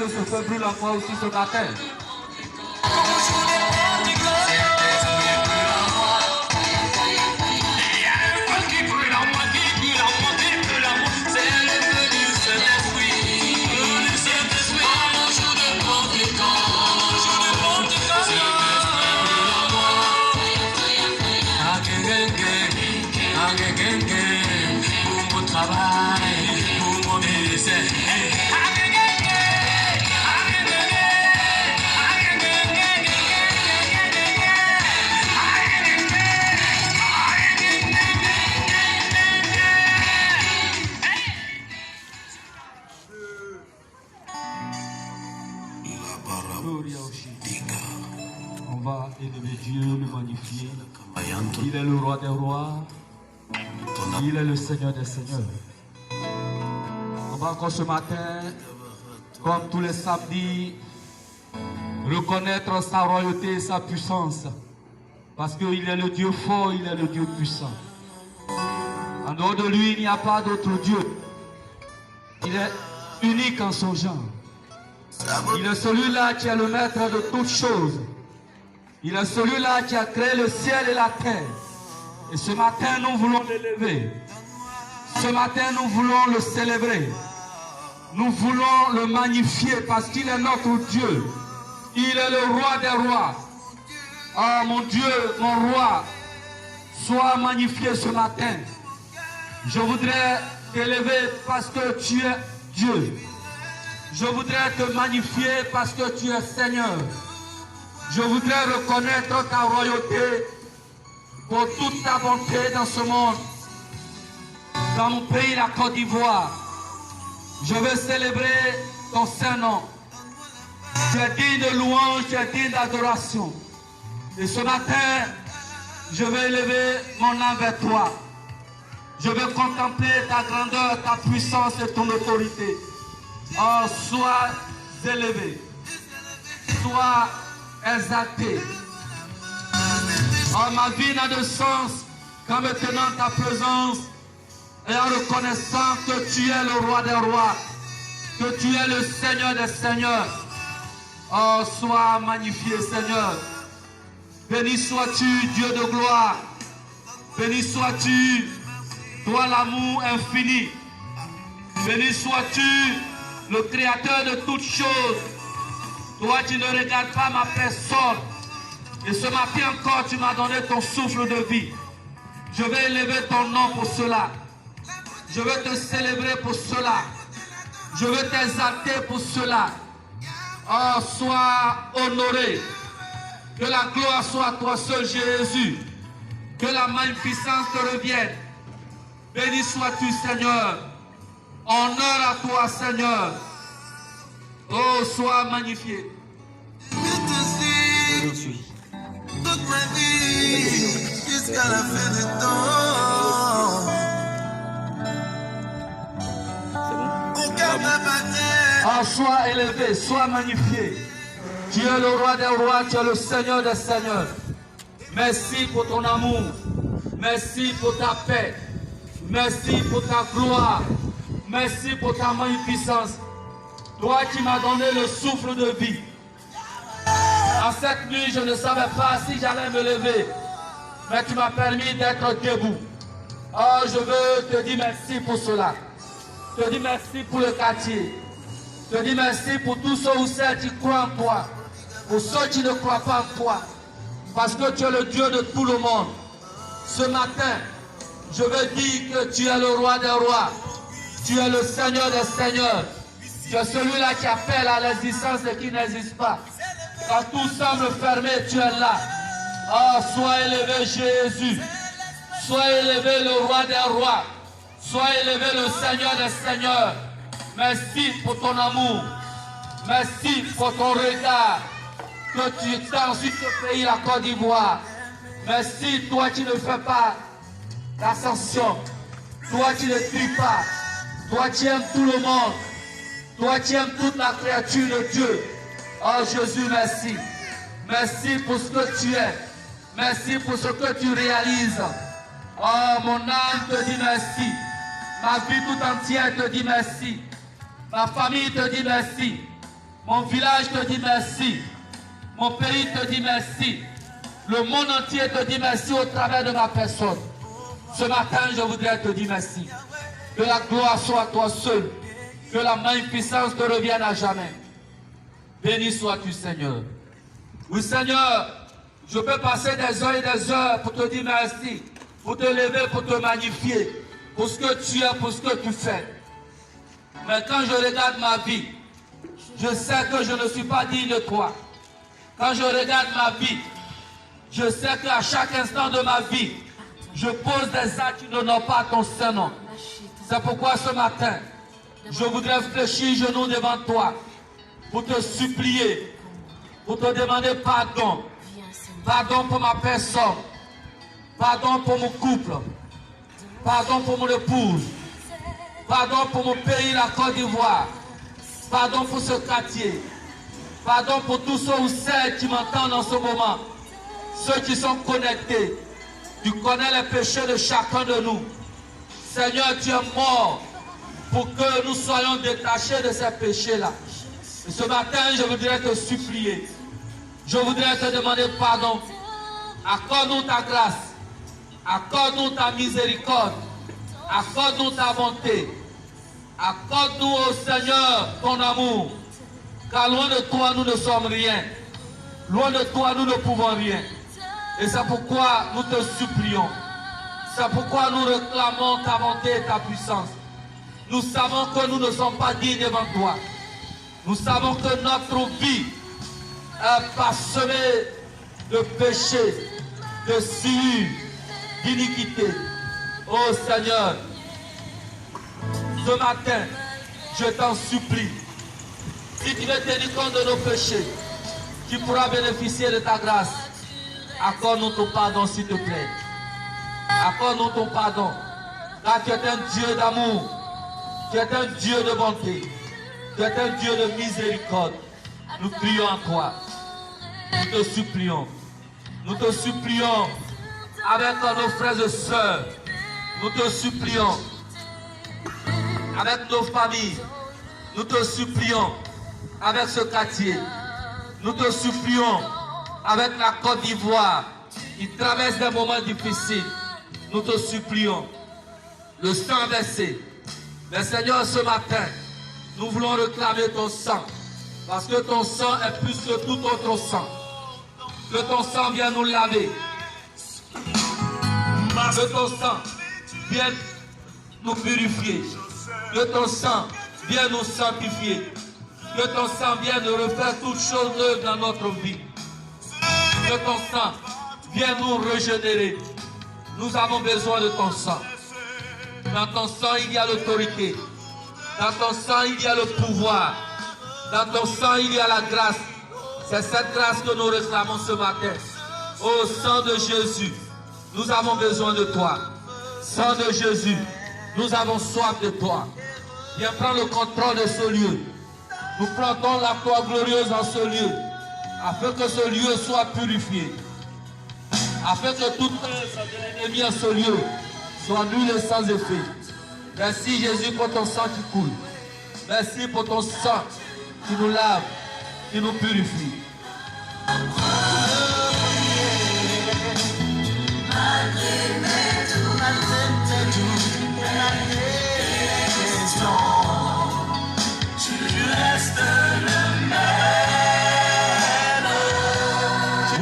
que ce feu brûle encore aussi ce matin. On va élever Dieu, le magnifier. Il est le roi des rois. Il est le Seigneur des seigneurs. On va encore ce matin, comme tous les samedis, reconnaître sa royauté et sa puissance. Parce qu'il est le Dieu fort, il est le Dieu puissant. En dehors de lui, il n'y a pas d'autre Dieu. Il est unique en son genre. Il est celui-là qui est le maître de toutes choses. Il est celui-là qui a créé le ciel et la terre. Et ce matin, nous voulons l'élever. Ce matin, nous voulons le célébrer. Nous voulons le magnifier parce qu'il est notre Dieu. Il est le roi des rois. Oh mon Dieu, mon roi, sois magnifié ce matin. Je voudrais t'élever parce que tu es Dieu. Je voudrais te magnifier parce que tu es Seigneur. Je voudrais reconnaître ta royauté pour toute ta bonté dans ce monde. Dans mon pays, la Côte d'Ivoire, je veux célébrer ton Saint-Nom. Tu es digne de louange, tu es digne d'adoration. Et ce matin, je veux élever mon âme vers toi. Je veux contempler ta grandeur, ta puissance et ton autorité. Oh, sois élevé, sois exalté. Oh, ma vie n'a de sens qu'en me tenant ta présence et en reconnaissant que tu es le roi des rois, que tu es le Seigneur des seigneurs. Oh, sois magnifié, Seigneur. Béni sois-tu, Dieu de gloire. Béni sois-tu, toi l'amour infini. Béni sois-tu, le créateur de toutes choses. Toi, tu ne regardes pas ma personne. Et ce matin encore, tu m'as donné ton souffle de vie. Je vais élever ton nom pour cela. Je veux te célébrer pour cela. Je veux t'exalter pour cela. Oh, sois honoré. Que la gloire soit à toi seul, Jésus. Que la magnificence te revienne. Béni sois-tu, Seigneur. Honneur à toi, Seigneur. Oh, sois magnifié. Je suis toute ma vie jusqu'à la fin du temps. Au cœur de ma terre. Oh, sois élevé, sois magnifié. Tu es le roi des rois, tu es le Seigneur des seigneurs. Merci pour ton amour. Merci pour ta paix. Merci pour ta gloire. Merci pour ta magnificence. Toi qui m'as donné le souffle de vie. En cette nuit, je ne savais pas si j'allais me lever. Mais tu m'as permis d'être debout. Oh, je veux te dire merci pour cela. Je te dis merci pour le quartier. Je te dis merci pour tous ceux ou celles qui croient en toi. Pour ceux qui ne croient pas en toi. Parce que tu es le Dieu de tout le monde. Ce matin, je veux dire que tu es le roi des rois. Tu es le Seigneur des seigneurs. Tu es celui-là qui appelle à l'existence et qui n'existe pas. Quand tout semble fermé, tu es là. Oh, sois élevé Jésus. Sois élevé le roi des rois. Sois élevé le Seigneur des seigneurs. Merci pour ton amour. Merci pour ton regard que tu tends sur ce pays, la Côte d'Ivoire. Merci, toi qui ne fais pas l'ascension. Toi qui ne tues pas. Toi qui aimes tout le monde. Toi qui aimes toute la créature de Dieu. Oh Jésus, merci. Merci pour ce que tu es. Merci pour ce que tu réalises. Oh, mon âme te dit merci. Ma vie tout entière te dit merci. Ma famille te dit merci. Mon village te dit merci. Mon pays te dit merci. Le monde entier te dit merci au travers de ma personne. Ce matin, je voudrais te dire merci. Que la gloire soit à toi seul. Que la magnificence te revienne à jamais. Béni sois-tu, Seigneur. Oui, Seigneur, je peux passer des heures et des heures pour te dire merci, pour te lever, pour te magnifier, pour ce que tu es, pour ce que tu fais. Mais quand je regarde ma vie, je sais que je ne suis pas digne de toi. Quand je regarde ma vie, je sais qu'à chaque instant de ma vie, je pose des actes qui n'honorent pas ton Saint-Nom. C'est pourquoi ce matin, je voudrais fléchir genoux devant toi pour te supplier, pour te demander pardon. Pardon pour ma personne. Pardon pour mon couple. Pardon pour mon épouse. Pardon pour mon pays, la Côte d'Ivoire. Pardon pour ce quartier. Pardon pour tous ceux ou celles qui m'entendent en ce moment. Ceux qui sont connectés. Tu connais les péchés de chacun de nous. Seigneur, tu es mort pour que nous soyons détachés de ces péchés-là. Et ce matin, je voudrais te supplier. Je voudrais te demander pardon. Accorde-nous ta grâce. Accorde-nous ta miséricorde. Accorde-nous ta bonté. Accorde-nous, ô Seigneur, ton amour. Car loin de toi, nous ne sommes rien. Loin de toi, nous ne pouvons rien. Et c'est pourquoi nous te supplions. C'est pourquoi nous réclamons ta bonté et ta puissance. Nous savons que nous ne sommes pas dignes devant toi. Nous savons que notre vie est parsemée de péchés, de souillure, d'iniquité. Oh Seigneur, ce matin, je t'en supplie, si tu veux tenir compte de nos péchés, tu pourras bénéficier de ta grâce. Accorde-nous ton pardon, s'il te plaît. Accorde-nous ton pardon. Car tu es un Dieu d'amour. Tu es un Dieu de bonté. Tu es un Dieu de miséricorde. Nous prions à toi. Nous te supplions. Nous te supplions avec nos frères et sœurs. Nous te supplions avec nos familles. Nous te supplions avec ce quartier. Nous te supplions avec la Côte d'Ivoire qui traverse des moments difficiles. Nous te supplions. Le sang versé. Mais Seigneur, ce matin, nous voulons réclamer ton sang. Parce que ton sang est plus que tout autre sang. Que ton sang vienne nous laver. Que ton sang vienne nous purifier. Que ton sang vienne nous sanctifier. Que ton sang vienne refaire toutes choses neuves dans notre vie. Que ton sang vienne nous régénérer. Nous avons besoin de ton sang. Dans ton sang, il y a l'autorité. Dans ton sang, il y a le pouvoir. Dans ton sang, il y a la grâce. C'est cette grâce que nous réclamons ce matin. Ô sang de Jésus, nous avons besoin de toi. Sang de Jésus, nous avons soif de toi. Viens prendre le contrôle de ce lieu. Nous plantons la croix glorieuse en ce lieu, afin que ce lieu soit purifié. Afin que toute œuvre de l'ennemi en ce lieu soit nulle et sans effet. Merci Jésus pour ton sang qui coule. Merci pour ton sang qui nous lave, qui nous purifie.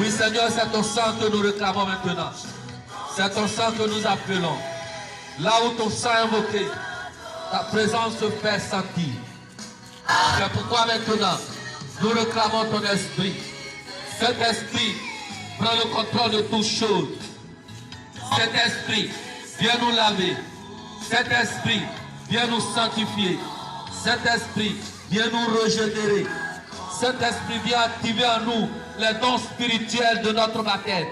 Oui Seigneur, c'est ton sang que nous réclamons maintenant. C'est ton sang que nous appelons. Là où ton sang est invoqué, ta présence se fait sentir. C'est pourquoi maintenant, nous réclamons ton esprit. Cet esprit prend le contrôle de toutes choses. Cet esprit vient nous laver. Cet esprit vient nous sanctifier. Cet esprit vient nous régénérer. Cet esprit vient activer en nous les dons spirituels de notre baptême.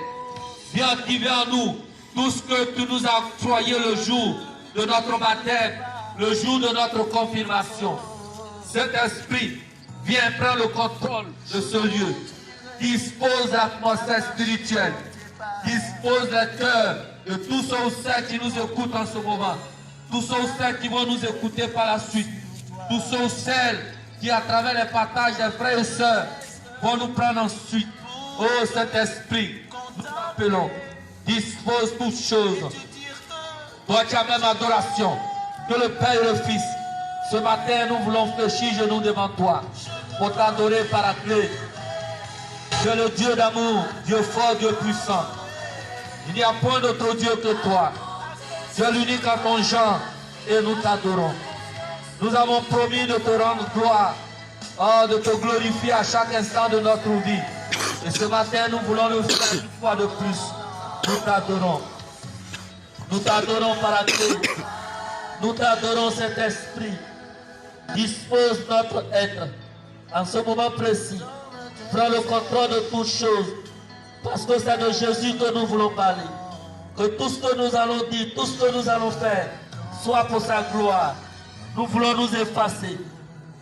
Viens activer en nous tout ce que tu nous as octroyé le jour de notre baptême, le jour de notre confirmation. Cet esprit vient prendre le contrôle de ce lieu. Dispose l'atmosphère spirituelle. Dispose le cœur de tous ceux ou celles qui nous écoutent en ce moment. Tous ceux ou celles qui vont nous écouter par la suite. Tous ceux ou celles qui à travers les partages des frères et sœurs vont nous prendre ensuite. Oh Saint-Esprit, nous appelons, dispose toutes choses. Toi qui as même adoration, que le Père et le Fils. Ce matin, nous voulons fléchir genoux devant toi pour t'adorer par la clé. Tu es le Dieu d'amour, Dieu fort, Dieu puissant. Il n'y a point d'autre Dieu que toi. Tu es l'unique en ton genre et nous t'adorons. Nous avons promis de te rendre gloire, de te glorifier à chaque instant de notre vie. Et ce matin, nous voulons le faire une fois de plus. Nous t'adorons. Nous t'adorons par la clé. Nous t'adorons, cet esprit. Dispose notre être en ce moment précis. Prends le contrôle de toutes choses. Parce que c'est de Jésus que nous voulons parler. Que tout ce que nous allons dire, tout ce que nous allons faire, soit pour sa gloire. Nous voulons nous effacer.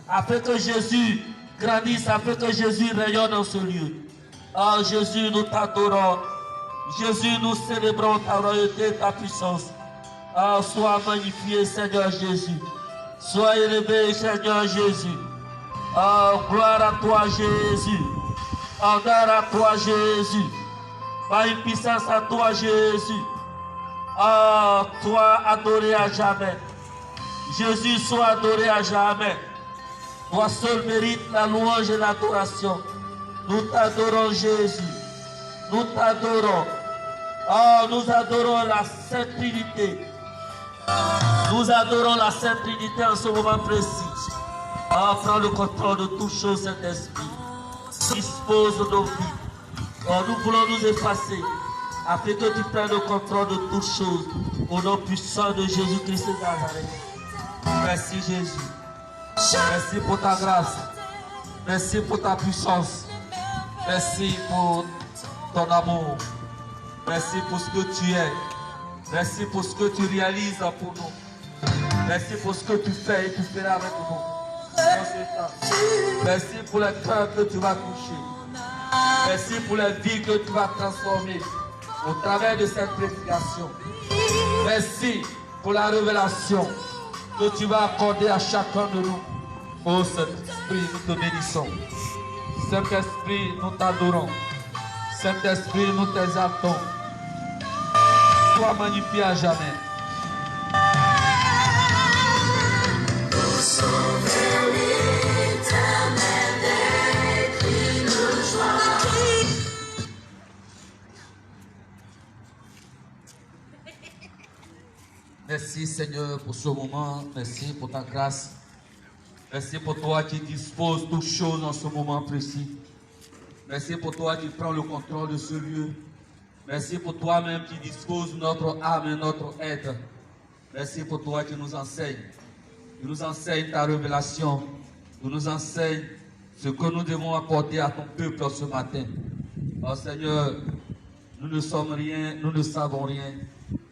Afin que Jésus grandisse, afin que Jésus rayonne dans ce lieu. Oh Jésus, nous t'adorons. Jésus, nous célébrons ta royauté et ta puissance. Oh, sois magnifié, Seigneur Jésus. Sois élevé, Seigneur Jésus. Oh, gloire à toi, Jésus. Honneur à toi, Jésus. Par une puissance à toi, Jésus. Oh, toi adoré à jamais. Jésus, sois adoré à jamais. Toi seul mérite la louange et l'adoration. Nous t'adorons, Jésus. Nous t'adorons. Oh, nous adorons la Sainte Trinité. Nous adorons la Sainte Trinité en ce moment précis. Oh, prends le contrôle de toutes choses, Saint-Esprit. Dispose de nos vies. Oh, nous voulons nous effacer afin que tu prennes le contrôle de toutes choses. Au nom puissant de Jésus-Christ de Nazareth. Merci Jésus. Merci pour ta grâce. Merci pour ta puissance. Merci pour ton amour. Merci pour ce que tu es. Merci pour ce que tu réalises pour nous. Merci pour ce que tu fais et tu feras avec nous. Merci pour les cœurs que tu vas toucher. Merci pour les vies que tu vas transformer au travers de cette prédication. Merci pour la révélation que tu vas accorder à chacun de nous. Oh Saint-Esprit, nous te bénissons. Saint-Esprit, nous t'adorons. Saint-Esprit, nous t'exaltons. Sois magnifié à jamais. Merci Seigneur pour ce moment. Merci pour ta grâce. Merci pour toi qui dispose toutes choses en ce moment précis. Merci pour toi qui prends le contrôle de ce lieu. Merci pour toi-même qui dispose notre âme et notre être. Merci pour toi qui nous enseigne. Tu nous enseignes ta révélation. Tu nous enseignes ce que nous devons apporter à ton peuple ce matin. Oh Seigneur, nous ne sommes rien, nous ne savons rien.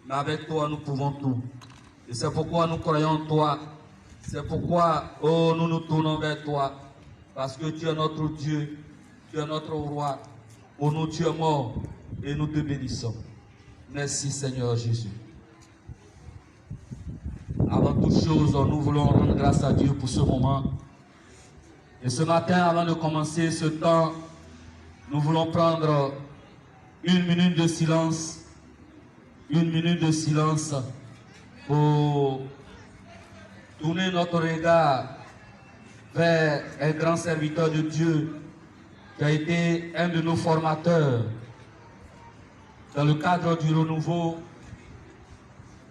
Mais avec toi, nous pouvons tout. Et c'est pourquoi nous croyons en toi. C'est pourquoi, oh, nous nous tournons vers toi. Parce que tu es notre Dieu. Tu es notre roi. Pour nous, tu es mort. Et nous te bénissons. Merci Seigneur Jésus. Avant toute chose, nous voulons rendre grâce à Dieu pour ce moment. Et ce matin, avant de commencer ce temps, nous voulons prendre une minute de silence. Une minute de silence pour tourner notre regard vers un grand serviteur de Dieu qui a été un de nos formateurs dans le cadre du renouveau.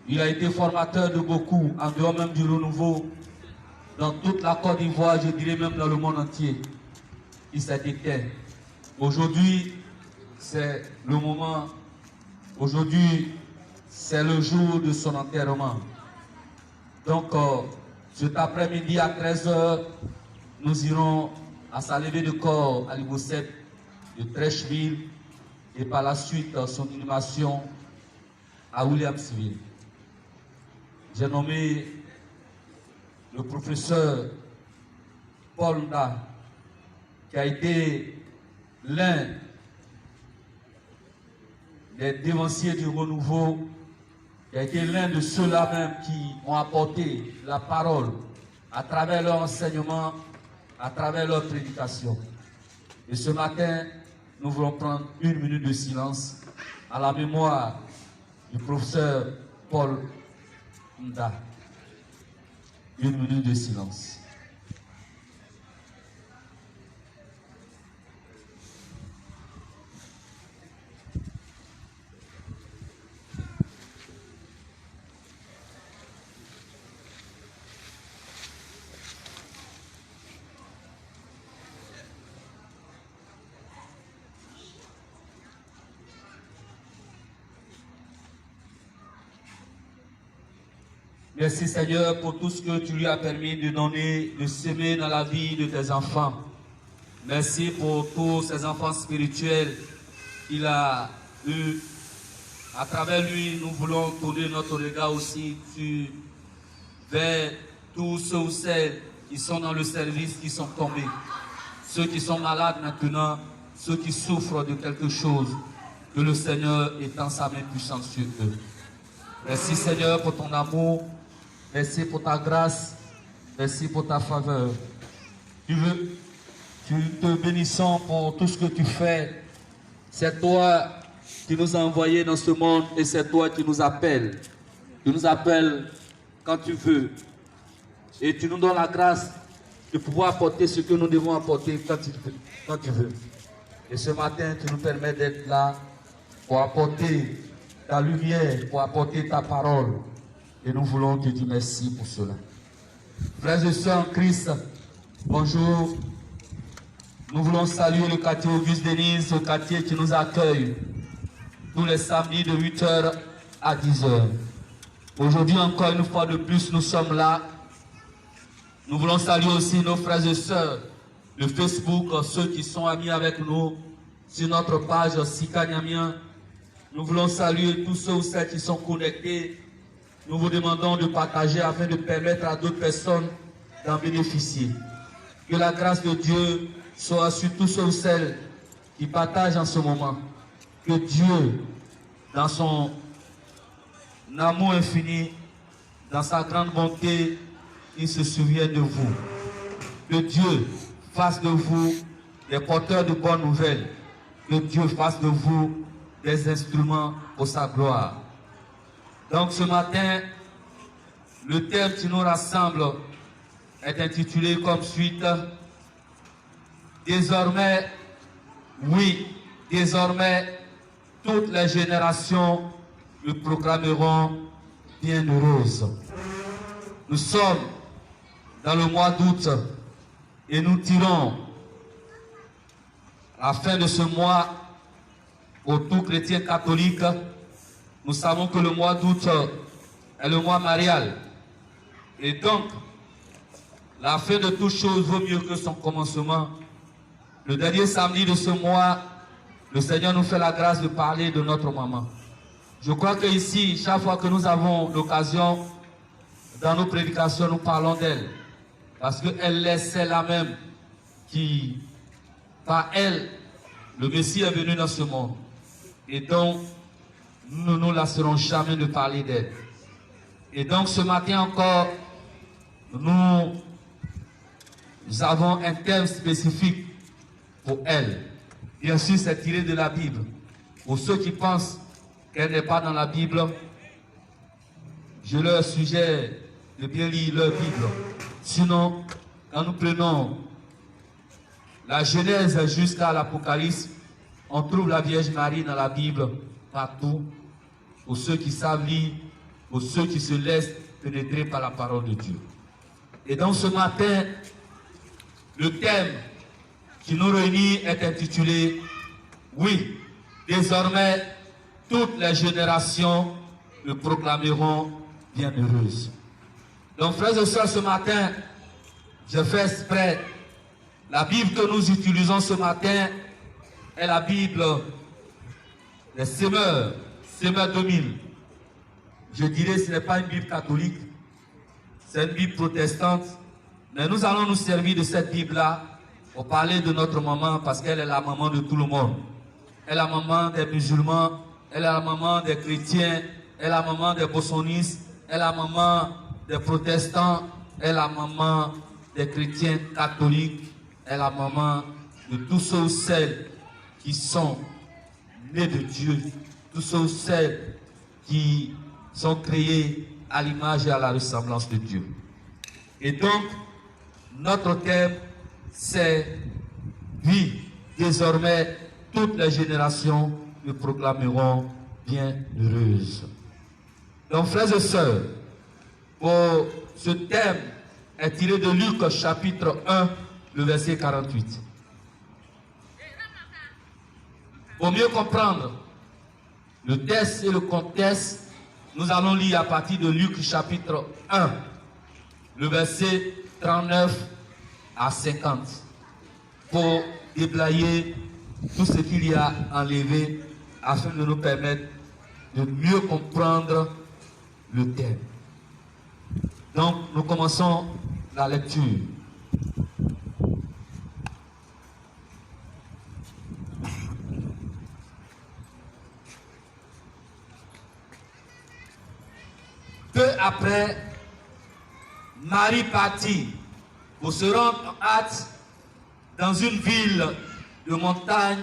Il a été formateur de beaucoup, en dehors même du renouveau, dans toute la Côte d'Ivoire, je dirais même dans le monde entier. Il s'est éteint. Aujourd'hui, c'est le moment. Aujourd'hui, c'est le jour de son enterrement. Donc, cet après-midi à 13h, nous irons à sa levée de corps à l'Ibocep de Trècheville et par la suite son inhumation à Williamsville. J'ai nommé le professeur Paul Nda, qui a été l'un des dévanciers du renouveau, qui a été l'un de ceux-là même qui ont apporté la parole à travers leur enseignement à travers leur prédication. Et ce matin, nous voulons prendre 1 minute de silence à la mémoire du professeur Paul Nda. 1 minute de silence. Merci Seigneur pour tout ce que tu lui as permis de donner, de semer dans la vie de tes enfants. Merci pour tous ces enfants spirituels qu'il a eu. À travers lui, nous voulons tourner notre regard aussi vers tous ceux ou celles qui sont dans le service, qui sont tombés. Ceux qui sont malades maintenant, ceux qui souffrent de quelque chose, que le Seigneur étend sa main puissante sur eux. Merci Seigneur pour ton amour. Merci pour ta grâce, merci pour ta faveur. Tu te bénissons pour tout ce que tu fais. C'est toi qui nous as envoyés dans ce monde et c'est toi qui nous appelles. Tu nous appelles quand tu veux. Et tu nous donnes la grâce de pouvoir apporter ce que nous devons apporter quand tu veux. Et ce matin, tu nous permets d'être là pour apporter ta lumière, pour apporter ta parole. Et nous voulons te dire merci pour cela. Frères et sœurs en Christ, bonjour. Nous voulons saluer le quartier Auguste Denise, ce quartier qui nous accueille tous les samedis de 8h à 10h. Aujourd'hui encore une fois de plus, nous sommes là. Nous voulons saluer aussi nos frères et sœurs de Facebook, ceux qui sont amis avec nous sur notre page Sika Niamien. Nous voulons saluer tous ceux ou celles qui sont connectés. Nous vous demandons de partager afin de permettre à d'autres personnes d'en bénéficier. Que la grâce de Dieu soit sur tous ceux ou celles qui partagent en ce moment. Que Dieu, dans son amour infini, dans sa grande bonté, il se souvienne de vous. Que Dieu fasse de vous des porteurs de bonnes nouvelles. Que Dieu fasse de vous des instruments pour sa gloire. Donc ce matin, le thème qui nous rassemble est intitulé comme suite: désormais, oui, désormais, toutes les générations le proclameront bienheureuse. Nous sommes dans le mois d'août et nous tirons à la fin de ce mois pour tout chrétien catholique. Nous savons que le mois d'août est le mois marial. Et donc, la fin de toute chose vaut mieux que son commencement. Le dernier samedi de ce mois, le Seigneur nous fait la grâce de parler de notre maman. Je crois que ici, chaque fois que nous avons l'occasion, dans nos prédications, nous parlons d'elle. Parce qu'elle est celle-là même qui, par elle, le Messie est venu dans ce monde. Et donc, nous ne nous lasserons jamais de parler d'elle. Et donc ce matin encore, nous avons un thème spécifique pour elle. Bien sûr, c'est tiré de la Bible. Pour ceux qui pensent qu'elle n'est pas dans la Bible, je leur suggère de bien lire leur Bible. Sinon, quand nous prenons la Genèse jusqu'à l'Apocalypse, on trouve la Vierge Marie dans la Bible partout. Pour ceux qui savent lire, pour ceux qui se laissent pénétrer par la parole de Dieu. Et donc ce matin, le thème qui nous réunit est intitulé « Oui, désormais, toutes les générations le proclameront bienheureuse ». Donc frères et sœurs, ce matin, je fais exprès. La Bible que nous utilisons ce matin est la Bible des Semeurs 2000. Je dirais que ce n'est pas une Bible catholique, c'est une Bible protestante. Mais nous allons nous servir de cette Bible-là pour parler de notre maman, parce qu'elle est la maman de tout le monde. Elle est la maman des musulmans, elle est la maman des chrétiens, elle est la maman des bossonistes, elle est la maman des protestants, elle est la maman des chrétiens catholiques est la maman de tous ceux ou celles qui sont nés de Dieu, tous ceux ou celles qui sont créés à l'image et à la ressemblance de Dieu. Et donc, notre thème, c'est « Oui, désormais, toutes les générations me proclameront bienheureuse ». Donc, frères et sœurs, pour ce thème est tiré de Luc chapitre 1, le verset 48. Pour mieux comprendre le texte et le contexte, nous allons lire à partir de Luc chapitre 1, le verset 39 à 50, pour déblayer tout ce qu'il y a enlevé afin de nous permettre de mieux comprendre le thème. Donc, nous commençons la lecture. Peu après, Marie partit pour se rendre en hâte dans une ville de montagne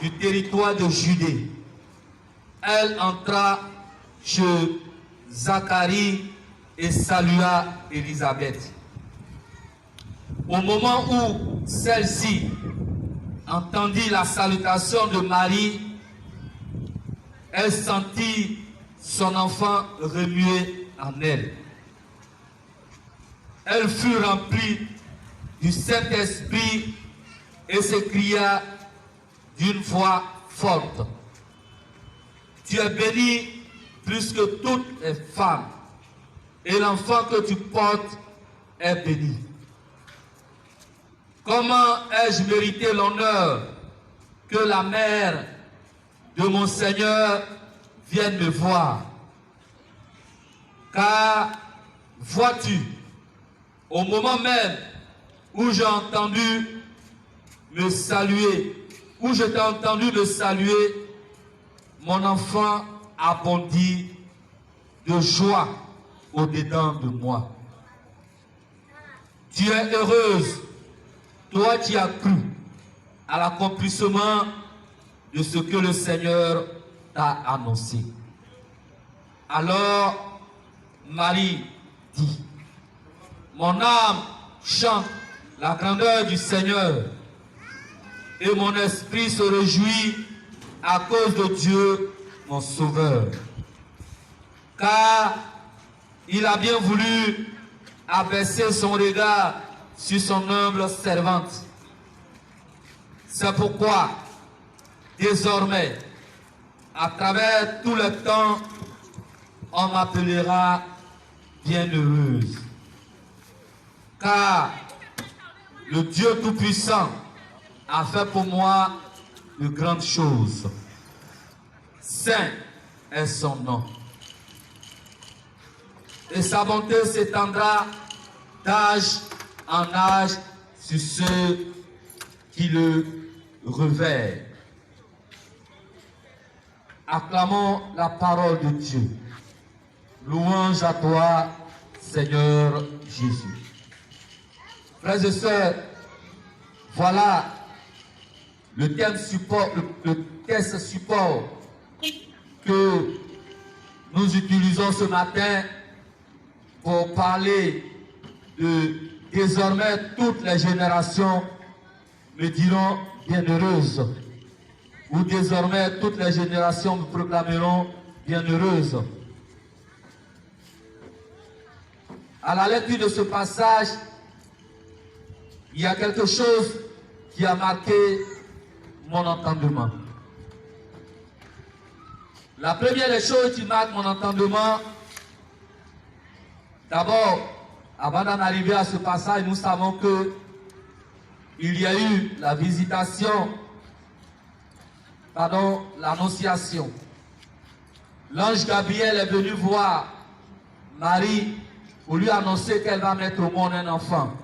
du territoire de Judée. Elle entra chez Zacharie et salua Élisabeth. Au moment où celle-ci entendit la salutation de Marie, elle sentit son enfant remuer en elle. Elle fut remplie du Saint-Esprit et s'écria d'une voix forte: Tu es bénie plus que toutes les femmes, et l'enfant que tu portes est béni. Comment ai-je mérité l'honneur que la mère de mon Seigneur vienne me voir? Car, vois-tu, au moment même où j'ai entendu me saluer, où je t'ai entendu me saluer, mon enfant a bondi de joie au-dedans de moi. Tu es heureuse, toi qui as cru à l'accomplissement de ce que le Seigneur t'a annoncé. Alors Marie dit: Mon âme chante la grandeur du Seigneur, et mon esprit se réjouit à cause de Dieu, mon Sauveur. Car il a bien voulu abaisser son regard sur son humble servante. C'est pourquoi, désormais, à travers tout le temps, on m'appellera bienheureuse. Car le Dieu Tout-Puissant a fait pour moi de grandes choses. Saint est son nom. Et sa bonté s'étendra d'âge en âge sur ceux qui le revêtent. Acclamons la parole de Dieu. Louange à toi, Seigneur Jésus. Frères et sœurs, voilà le thème support, le texte support que nous utilisons ce matin pour parler de désormais toutes les générations me diront bienheureuses, ou désormais toutes les générations me proclameront bienheureuses. À la lecture de ce passage, il y a quelque chose qui a marqué mon entendement. La première des choses qui marque mon entendement, d'abord, avant d'en arriver à ce passage, nous savons que il y a eu la visitation, l'annonciation. L'ange Gabriel est venu voir Marie pour lui annoncer qu'elle va mettre au monde un enfant.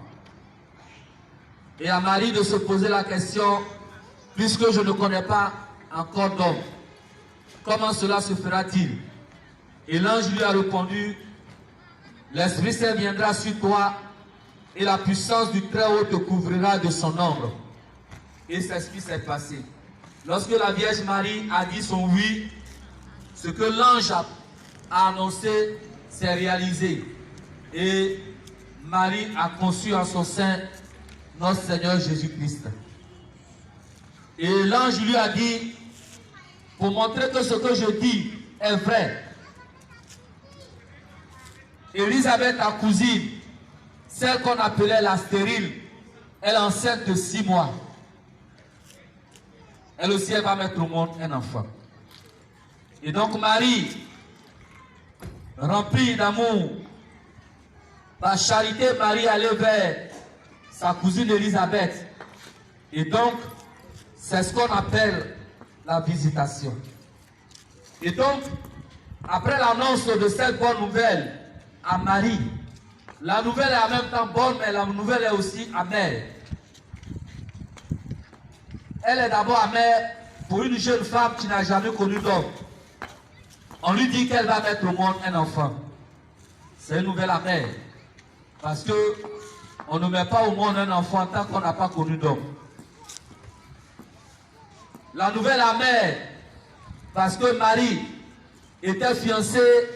Et à Marie de se poser la question, puisque je ne connais pas encore d'homme, comment cela se fera-t-il? Et l'ange lui a répondu: l'Esprit Saint viendra sur toi et la puissance du Très-Haut te couvrira de son ombre. Et c'est ce qui s'est passé. Lorsque la Vierge Marie a dit son oui, ce que l'ange a annoncé s'est réalisé. Et Marie a conçu en son sein notre Seigneur Jésus-Christ. Et l'ange lui a dit, pour montrer que ce que je dis est vrai, Élisabeth, ta cousine, celle qu'on appelait la stérile, elle est enceinte de 6 mois. Elle aussi, elle va mettre au monde un enfant. Et donc Marie, remplie d'amour, par charité, Marie allait vers sa cousine Élisabeth. Et donc, c'est ce qu'on appelle la visitation. Et donc, après l'annonce de cette bonne nouvelle à Marie, la nouvelle est en même temps bonne, mais la nouvelle est aussi amère. Elle est d'abord amère pour une jeune femme qui n'a jamais connu d'homme. On lui dit qu'elle va mettre au monde un enfant. C'est une nouvelle amère. Parce qu'on ne met pas au monde un enfant tant qu'on n'a pas connu d'homme. La nouvelle amère, parce que Marie était fiancée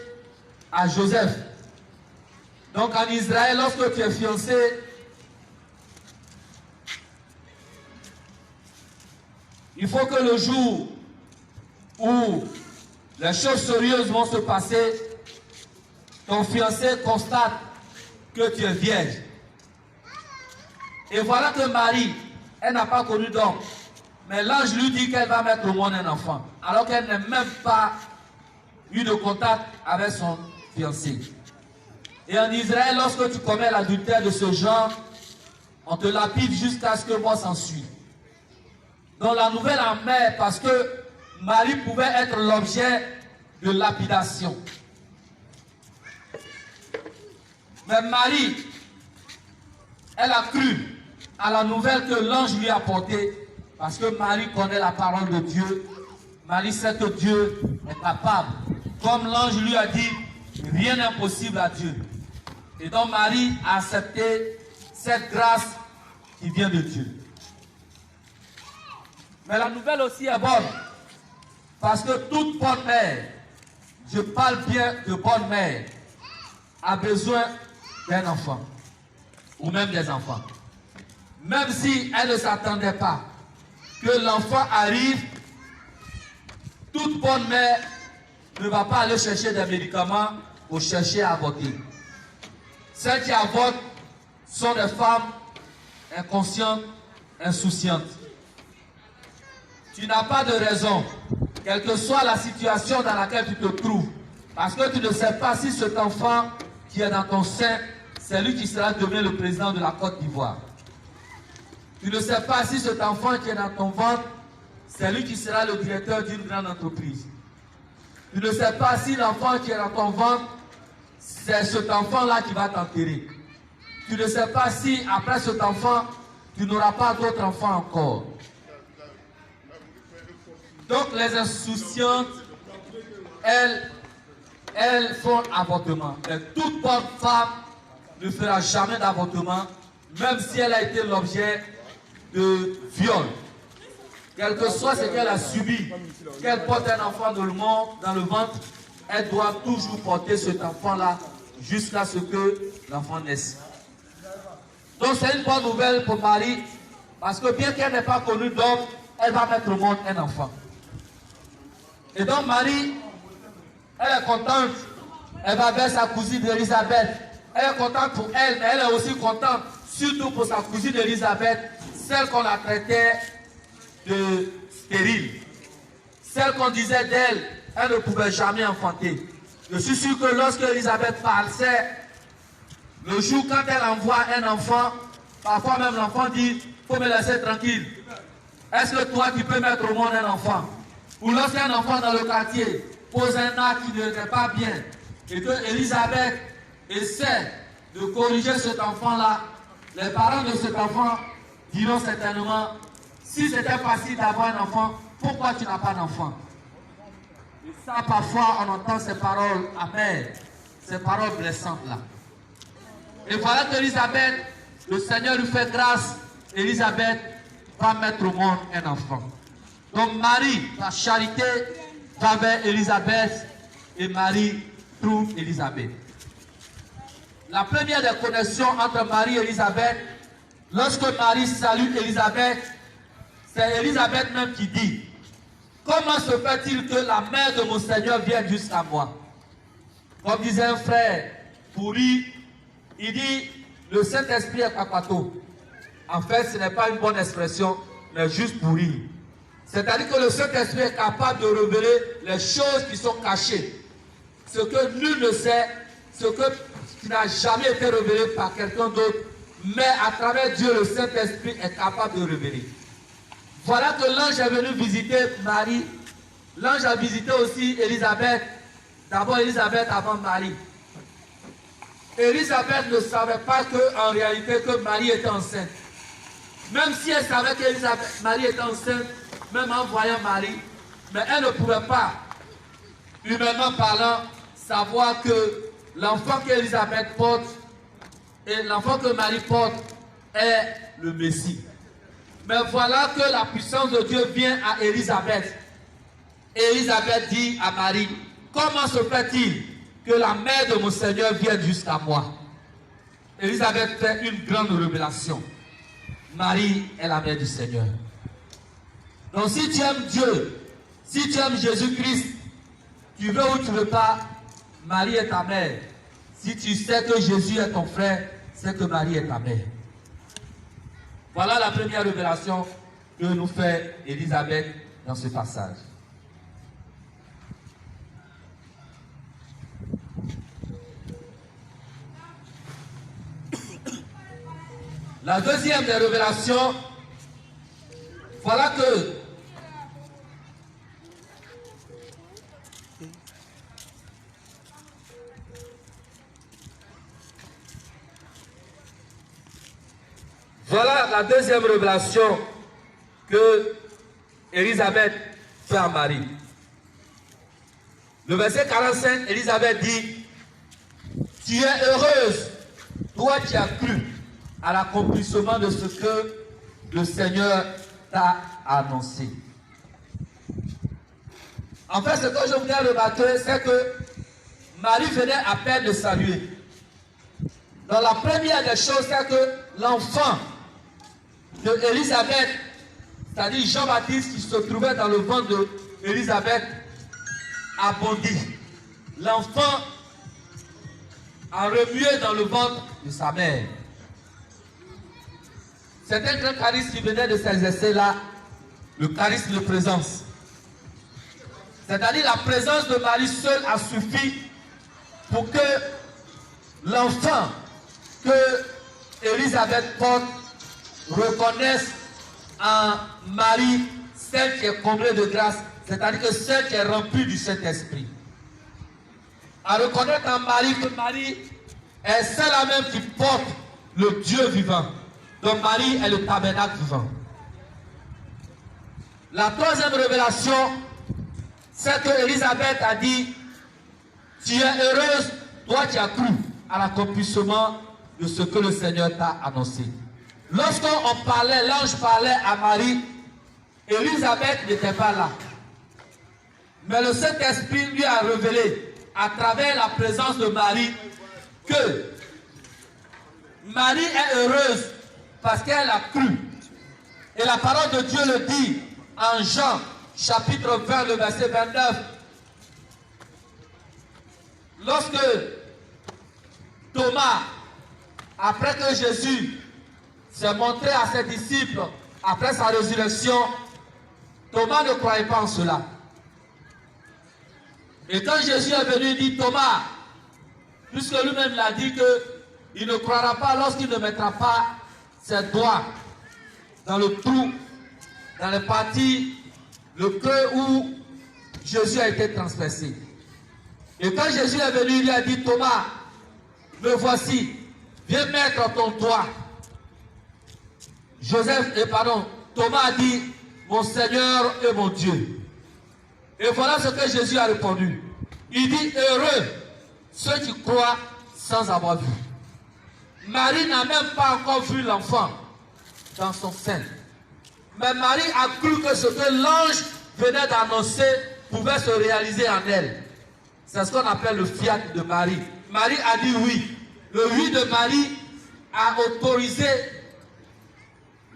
à Joseph. Donc en Israël, lorsque tu es fiancé, il faut que le jour où les choses sérieuses vont se passer, ton fiancé constate que tu es vierge. Et voilà que Marie, elle n'a pas connu d'homme. Mais l'ange lui dit qu'elle va mettre au monde un enfant, alors qu'elle n'a même pas eu de contact avec son fiancé. Et en Israël, lorsque tu commets l'adultère de ce genre, on te lapide jusqu'à ce que moi s'en suive. Donc la nouvelle amère, parce que Marie pouvait être l'objet de lapidation. Mais Marie, elle a cru à la nouvelle que l'ange lui a portée, parce que Marie connaît la parole de Dieu. Marie sait que Dieu est capable. Comme l'ange lui a dit, rien n'est impossible à Dieu. Et donc Marie a accepté cette grâce qui vient de Dieu. Mais la nouvelle aussi est bonne. Parce que toute bonne mère, je parle bien de bonne mère, a besoin d'un enfant. Ou même des enfants. Même si elle ne s'attendait pas que l'enfant arrive, toute bonne mère ne va pas aller chercher des médicaments pour chercher à avorter. Celles qui avortent sont des femmes inconscientes, insouciantes. Tu n'as pas de raison, quelle que soit la situation dans laquelle tu te trouves, parce que tu ne sais pas si cet enfant qui est dans ton sein, c'est lui qui sera devenu le président de la Côte d'Ivoire. Tu ne sais pas si cet enfant qui est dans ton ventre, c'est lui qui sera le directeur d'une grande entreprise. Tu ne sais pas si l'enfant qui est dans ton ventre, c'est cet enfant-là qui va t'enterrer. Tu ne sais pas si, après cet enfant, tu n'auras pas d'autres enfants encore. Donc, les insouciantes, elles font avortement. Mais toute bonne femme ne fera jamais d'avortement, même si elle a été l'objet de viol. Quel que soit ce qu'elle a subi, qu'elle porte un enfant dans le ventre, elle doit toujours porter cet enfant-là jusqu'à ce que l'enfant naisse. Donc c'est une bonne nouvelle pour Marie, parce que bien qu'elle n'ait pas connu d'homme, elle va mettre au monde un enfant. Et donc Marie, elle est contente, elle va vers sa cousine Élisabeth. Elle est contente pour elle, mais elle est aussi contente, surtout pour sa cousine Élisabeth, celle qu'on a traitée de stérile. Celle qu'on disait d'elle, elle ne pouvait jamais enfanter. Je suis sûr que lorsque Élisabeth parlait, le jour quand elle envoie un enfant, parfois même l'enfant dit, il faut me laisser tranquille. Est-ce que toi tu peux mettre au monde un enfant? Ou lorsqu'un enfant dans le quartier pose un acte qui n'est pas bien, et que Élisabeth essaie de corriger cet enfant-là, les parents de cet enfant diront certainement, si c'était facile d'avoir un enfant, pourquoi tu n'as pas d'enfant? Et ça, parfois, on entend ces paroles amères, ces paroles blessantes-là. Et voilà qu'Élisabeth le Seigneur lui fait grâce, Élisabeth va mettre au monde un enfant. Donc Marie, par charité, va vers Élisabeth et Marie trouve Élisabeth. La première des connexions entre Marie et Élisabeth, lorsque Marie salue Élisabeth, c'est Élisabeth même qui dit: comment se fait-il que la mère de mon Seigneur vienne jusqu'à moi? Comme disait un frère pourri, il dit: le Saint-Esprit est papato. En fait, ce n'est pas une bonne expression, mais juste pourri. C'est-à-dire que le Saint-Esprit est capable de révéler les choses qui sont cachées. Ce que nul ne sait, ce qui n'a jamais été révélé par quelqu'un d'autre, mais à travers Dieu, le Saint-Esprit est capable de révéler. Voilà que l'ange est venu visiter Marie. L'ange a visité aussi Élisabeth. D'abord Élisabeth avant Marie. Élisabeth ne savait pas qu'en réalité que Marie était enceinte. Même si elle savait que Marie était enceinte, même en voyant Marie, mais elle ne pouvait pas, humainement parlant, savoir que l'enfant qu'Élisabeth porte et l'enfant que Marie porte est le Messie. Mais voilà que la puissance de Dieu vient à Élisabeth. Et Élisabeth dit à Marie: comment se fait-il que la mère de mon Seigneur vienne jusqu'à moi? Élisabeth fait une grande révélation. Marie est la mère du Seigneur. Donc si tu aimes Dieu, si tu aimes Jésus-Christ, tu veux ou tu ne veux pas, Marie est ta mère. Si tu sais que Jésus est ton frère, c'est que Marie est ta mère. Voilà la première révélation que nous fait Élisabeth dans ce passage. La deuxième des révélations, voilà que la deuxième révélation que Élisabeth fait à Marie. Le verset 45, Élisabeth dit: tu es heureuse, toi qui as cru à l'accomplissement de ce que le Seigneur t'a annoncé. En fait, ce que je voudrais remarquer, c'est que Marie venait à peine de saluer. Donc la première des choses, c'est que l'enfant de Élisabeth, c'est-à-dire Jean-Baptiste qui se trouvait dans le ventre d'Élisabeth, a bondi. L'enfant a remué dans le ventre de sa mère. C'est un grand charisme qui venait de s'exercer là, le charisme de présence. C'est-à-dire la présence de Marie seule a suffi pour que l'enfant que Élisabeth porte reconnaisse en Marie celle qui est comblée de grâce, c'est-à-dire que celle qui est remplie du Saint-Esprit. À reconnaître en Marie que Marie est celle même qui porte le Dieu vivant. Donc Marie est le tabernacle vivant. La troisième révélation, c'est que Élisabeth a dit: tu es heureuse, toi qui as cru à l'accomplissement de ce que le Seigneur t'a annoncé. Lorsqu'on parlait, l'ange parlait à Marie, Élisabeth n'était pas là. Mais le Saint-Esprit lui a révélé à travers la présence de Marie que Marie est heureuse parce qu'elle a cru. Et la parole de Dieu le dit en Jean chapitre 20, le verset 29. Lorsque Thomas, après que Jésus s'est montré à ses disciples, après sa résurrection, Thomas ne croyait pas en cela. Et quand Jésus est venu, il dit: Thomas, puisque lui-même l'a dit qu'il ne croira pas lorsqu'il ne mettra pas ses doigts dans le trou, dans les parties, le cœur où Jésus a été transpercé. Et quand Jésus est venu, il lui a dit: Thomas, me voici, viens mettre ton doigt. Thomas a dit: mon Seigneur et mon Dieu. Et voilà ce que Jésus a répondu. Il dit: heureux ceux qui croient sans avoir vu. Marie n'a même pas encore vu l'enfant dans son sein. Mais Marie a cru que ce que l'ange venait d'annoncer pouvait se réaliser en elle. C'est ce qu'on appelle le fiat de Marie. Marie a dit oui. Le oui de Marie a autorisé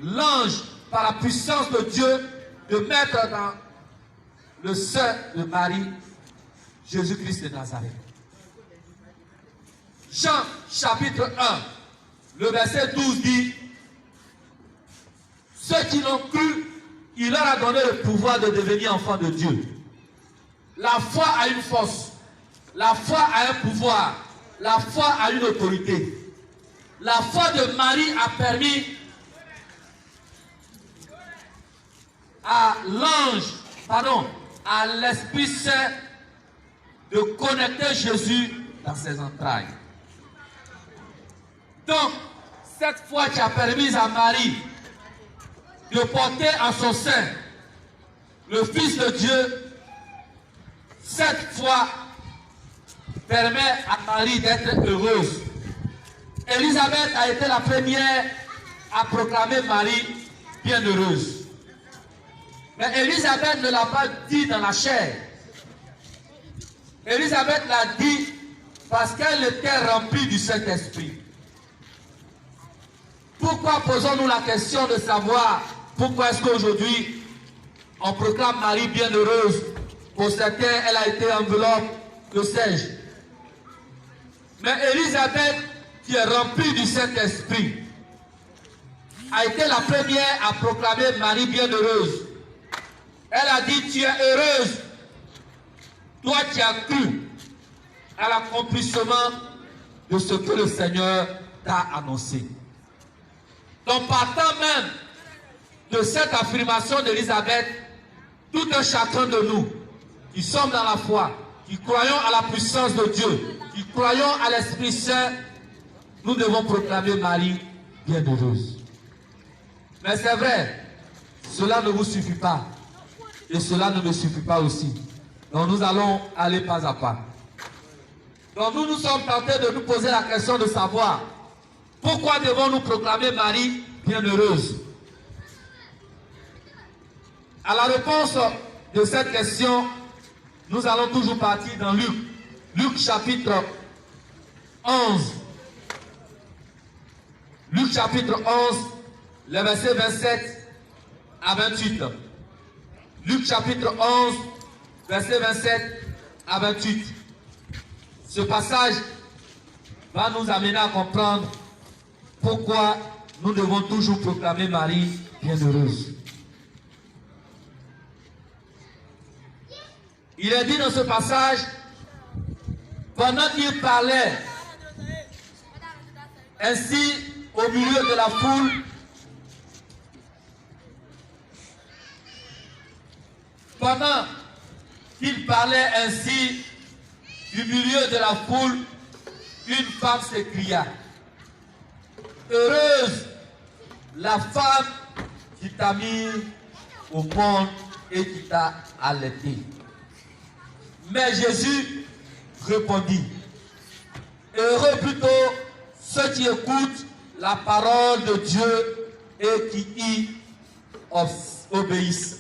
l'ange, par la puissance de Dieu, de mettre dans le sein de Marie Jésus-Christ de Nazareth. Jean chapitre 1, le verset 12 dit: ceux qui l'ont cru, il leur a donné le pouvoir de devenir enfants de Dieu. La foi a une force, la foi a un pouvoir, la foi a une autorité. La foi de Marie a permis à à l'Esprit Saint de connecter Jésus dans ses entrailles. Donc, cette foi qui a permis à Marie de porter en son sein le Fils de Dieu, cette foi permet à Marie d'être heureuse. Élisabeth a été la première à proclamer Marie bienheureuse. Mais Élisabeth ne l'a pas dit dans la chair. Élisabeth l'a dit parce qu'elle était remplie du Saint-Esprit. Pourquoi posons-nous la question de savoir pourquoi est-ce qu'aujourd'hui on proclame Marie bienheureuse? Pour certains, elle a été enveloppe, que sais-je. Mais Élisabeth, qui est remplie du Saint-Esprit, a été la première à proclamer Marie bienheureuse. Elle a dit: tu es heureuse, toi qui as cru à l'accomplissement de ce que le Seigneur t'a annoncé. Donc, partant même de cette affirmation d'Élisabeth, tout un chacun de nous qui sommes dans la foi, qui croyons à la puissance de Dieu, qui croyons à l'Esprit Saint, nous devons proclamer Marie bienheureuse. Mais c'est vrai, cela ne vous suffit pas. Et cela ne me suffit pas aussi. Donc nous allons aller pas à pas. Donc nous sommes tentés de nous poser la question de savoir pourquoi devons-nous proclamer Marie bienheureuse? À la réponse de cette question, nous allons toujours partir dans Luc. Luc chapitre 11. Luc chapitre 11, les versets 27 à 28. Luc chapitre 11, versets 27 à 28. Ce passage va nous amener à comprendre pourquoi nous devons toujours proclamer Marie bienheureuse. Il est dit dans ce passage, pendant qu'il parlait ainsi au milieu de la foule, pendant qu'il parlait ainsi du milieu de la foule, une femme s'écria: heureuse la femme qui t'a mis au monde et qui t'a allaité. Mais Jésus répondit: heureux plutôt ceux qui écoutent la parole de Dieu et qui y obéissent.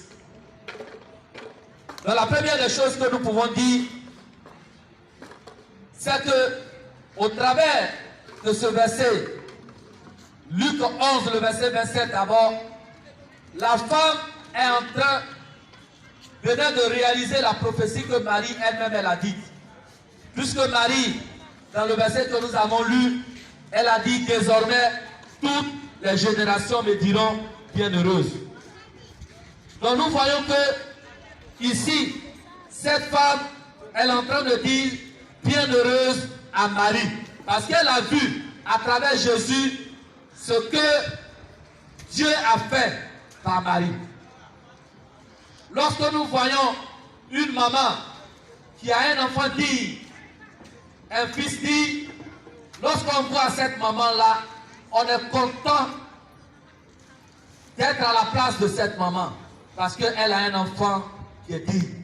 Donc la première des choses que nous pouvons dire, c'est que au travers de ce verset, Luc 11, le verset 27 d'abord, la femme est en train de réaliser la prophétie que Marie elle-même elle a dite. Puisque Marie, dans le verset que nous avons lu, elle a dit: désormais toutes les générations me diront bienheureuse. Donc nous voyons que ici, cette femme, elle est en train de dire bienheureuse à Marie, parce qu'elle a vu à travers Jésus ce que Dieu a fait par Marie. Lorsque nous voyons une maman qui a un enfant digne, un fils digne, lorsqu'on voit cette maman-là, on est content d'être à la place de cette maman, parce qu'elle a un enfant qui est digne.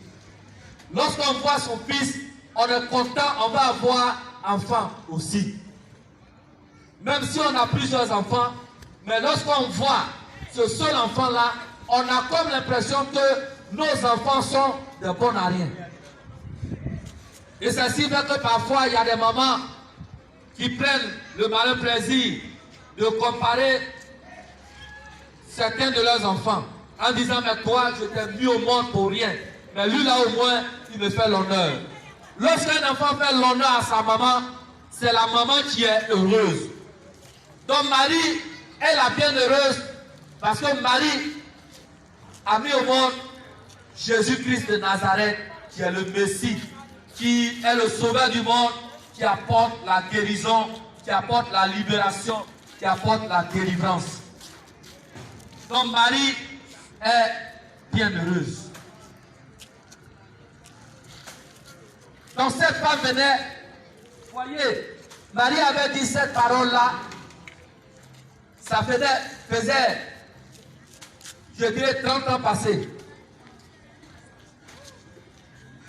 Lorsqu'on voit son fils, on est content, on va avoir un enfant aussi. même si on a plusieurs enfants, mais lorsqu'on voit ce seul enfant-là, on a comme l'impression que nos enfants sont de bons à rien. Et ceci fait que parfois, il y a des mamans qui prennent le malin plaisir de comparer certains de leurs enfants en disant, mais toi, je t'ai mis au monde pour rien. Mais lui, là, au moins, il me fait l'honneur. Lorsqu'un enfant fait l'honneur à sa maman, c'est la maman qui est heureuse. Donc Marie est la bienheureuse parce que Marie a mis au monde Jésus-Christ de Nazareth, qui est le Messie, qui est le sauveur du monde, qui apporte la guérison, qui apporte la libération, qui apporte la délivrance. Donc Marie est bienheureuse. Donc cette femme venait, voyez, Marie avait dit cette parole-là, ça faisait, je dirais, 30 ans passés.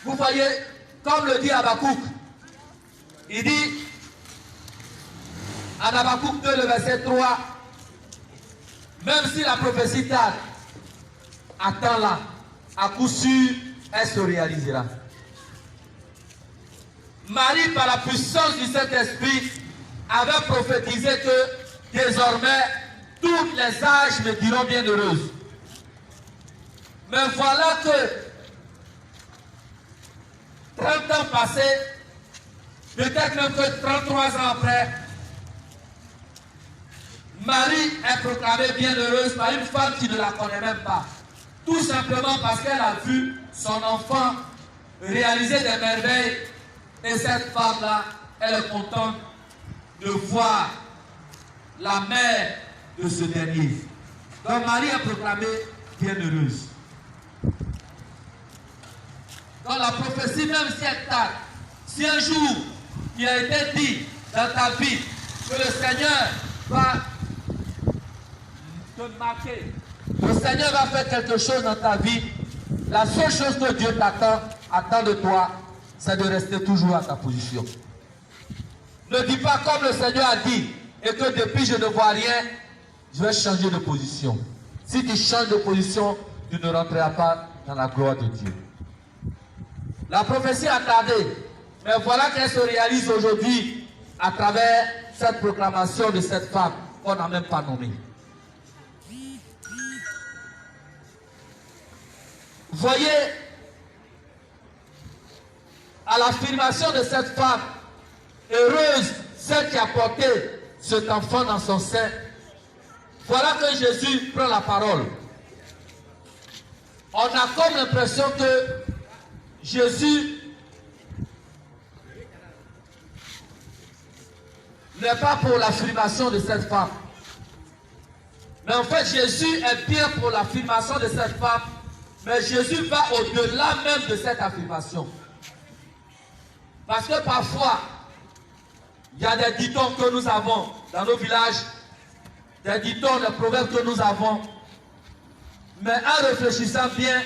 Vous voyez, comme le dit Habakkuk, il dit, en Habakkuk 2, le verset 3, même si la prophétie tarde, attends-la, à coup sûr, elle se réalisera. Marie, par la puissance du Saint-Esprit, avait prophétisé que désormais, tous les âges me diront bienheureuse. Mais voilà que 30 ans passés, peut-être même que 33 ans après, Marie est proclamée bienheureuse par une femme qui ne la connaît même pas. Tout simplement parce qu'elle a vu son enfant réaliser des merveilles. Et cette femme-là, elle est contente de voir la mère de ce dernier. Donc Marie est proclamée bienheureuse. Dans la prophétie, même si elle tarde, si un jour il a été dit dans ta vie que le Seigneur va te marquer, le Seigneur va faire quelque chose dans ta vie, la seule chose que Dieu attend de toi, c'est de rester toujours à ta position. Ne dis pas comme le Seigneur a dit, et que depuis je ne vois rien, je vais changer de position. Si tu changes de position, tu ne rentreras pas dans la gloire de Dieu. La prophétie a tardé, mais voilà qu'elle se réalise aujourd'hui à travers cette proclamation de cette femme qu'on n'a même pas nommée. Voyez, à l'affirmation de cette femme, heureuse celle qui a porté cet enfant dans son sein, voilà que Jésus prend la parole. On a comme l'impression que Jésus n'est pas pour l'affirmation de cette femme. Mais en fait, Jésus est bien pour l'affirmation de cette femme, mais Jésus va au-delà même de cette affirmation. Parce que parfois, il y a des dictons que nous avons dans nos villages, des dictons, des proverbes que nous avons. Mais en réfléchissant bien,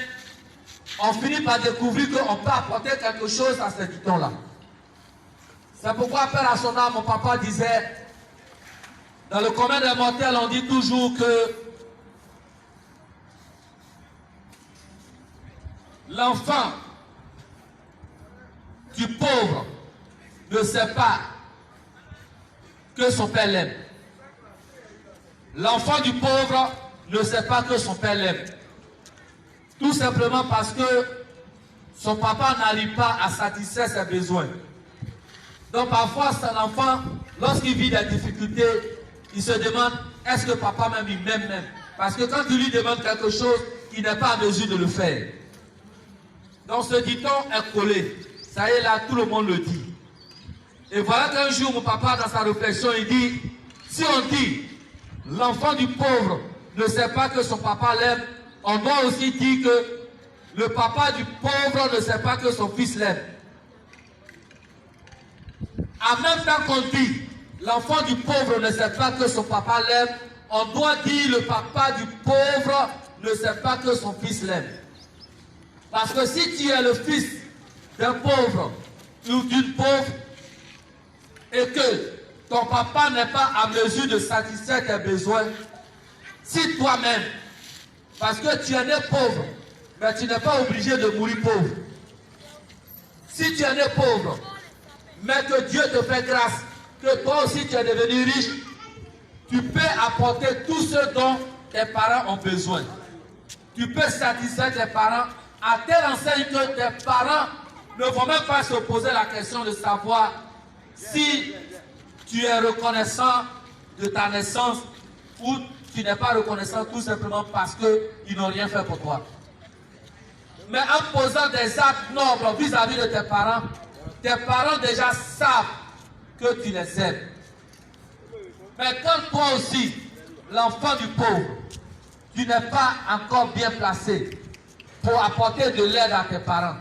on finit par découvrir qu'on peut apporter quelque chose à ces dictons-là. C'est pourquoi, Père à son âme, mon papa disait, dans le commun des mortels, on dit toujours que l'enfant du pauvre ne sait pas que son père l'aime. L'enfant du pauvre ne sait pas que son père l'aime. Tout simplement parce que son papa n'arrive pas à satisfaire ses besoins. Donc parfois, c'est un enfant, lorsqu'il vit des difficultés, il se demande, est-ce que papa même il m'aime même? Parce que quand tu lui demandes quelque chose, il n'est pas en mesure de le faire. Donc ce dicton est collé. Ça y est là, tout le monde le dit. Et voilà qu'un jour, mon papa, dans sa réflexion, il dit, si on dit, l'enfant du pauvre ne sait pas que son papa l'aime, on doit aussi dire que le papa du pauvre ne sait pas que son fils l'aime. En même temps qu'on dit, l'enfant du pauvre ne sait pas que son papa l'aime, on doit dire, le papa du pauvre ne sait pas que son fils l'aime. Parce que si tu es le fils d'un pauvre ou d'une pauvre, et que ton papa n'est pas à mesure de satisfaire tes besoins, si toi-même, parce que tu es né pauvre, mais tu n'es pas obligé de mourir pauvre. Si tu es né pauvre, mais que Dieu te fait grâce, que toi aussi tu es devenu riche, tu peux apporter tout ce dont tes parents ont besoin. Tu peux satisfaire tes parents à telle enseigne que tes parents ne vont même pas se poser la question de savoir si tu es reconnaissant de ta naissance ou tu n'es pas reconnaissant tout simplement parce qu'ils n'ont rien fait pour toi. Mais en posant des actes nobles vis-à-vis de tes parents déjà savent que tu les aimes. Mais quand toi aussi, l'enfant du pauvre, tu n'es pas encore bien placé pour apporter de l'aide à tes parents.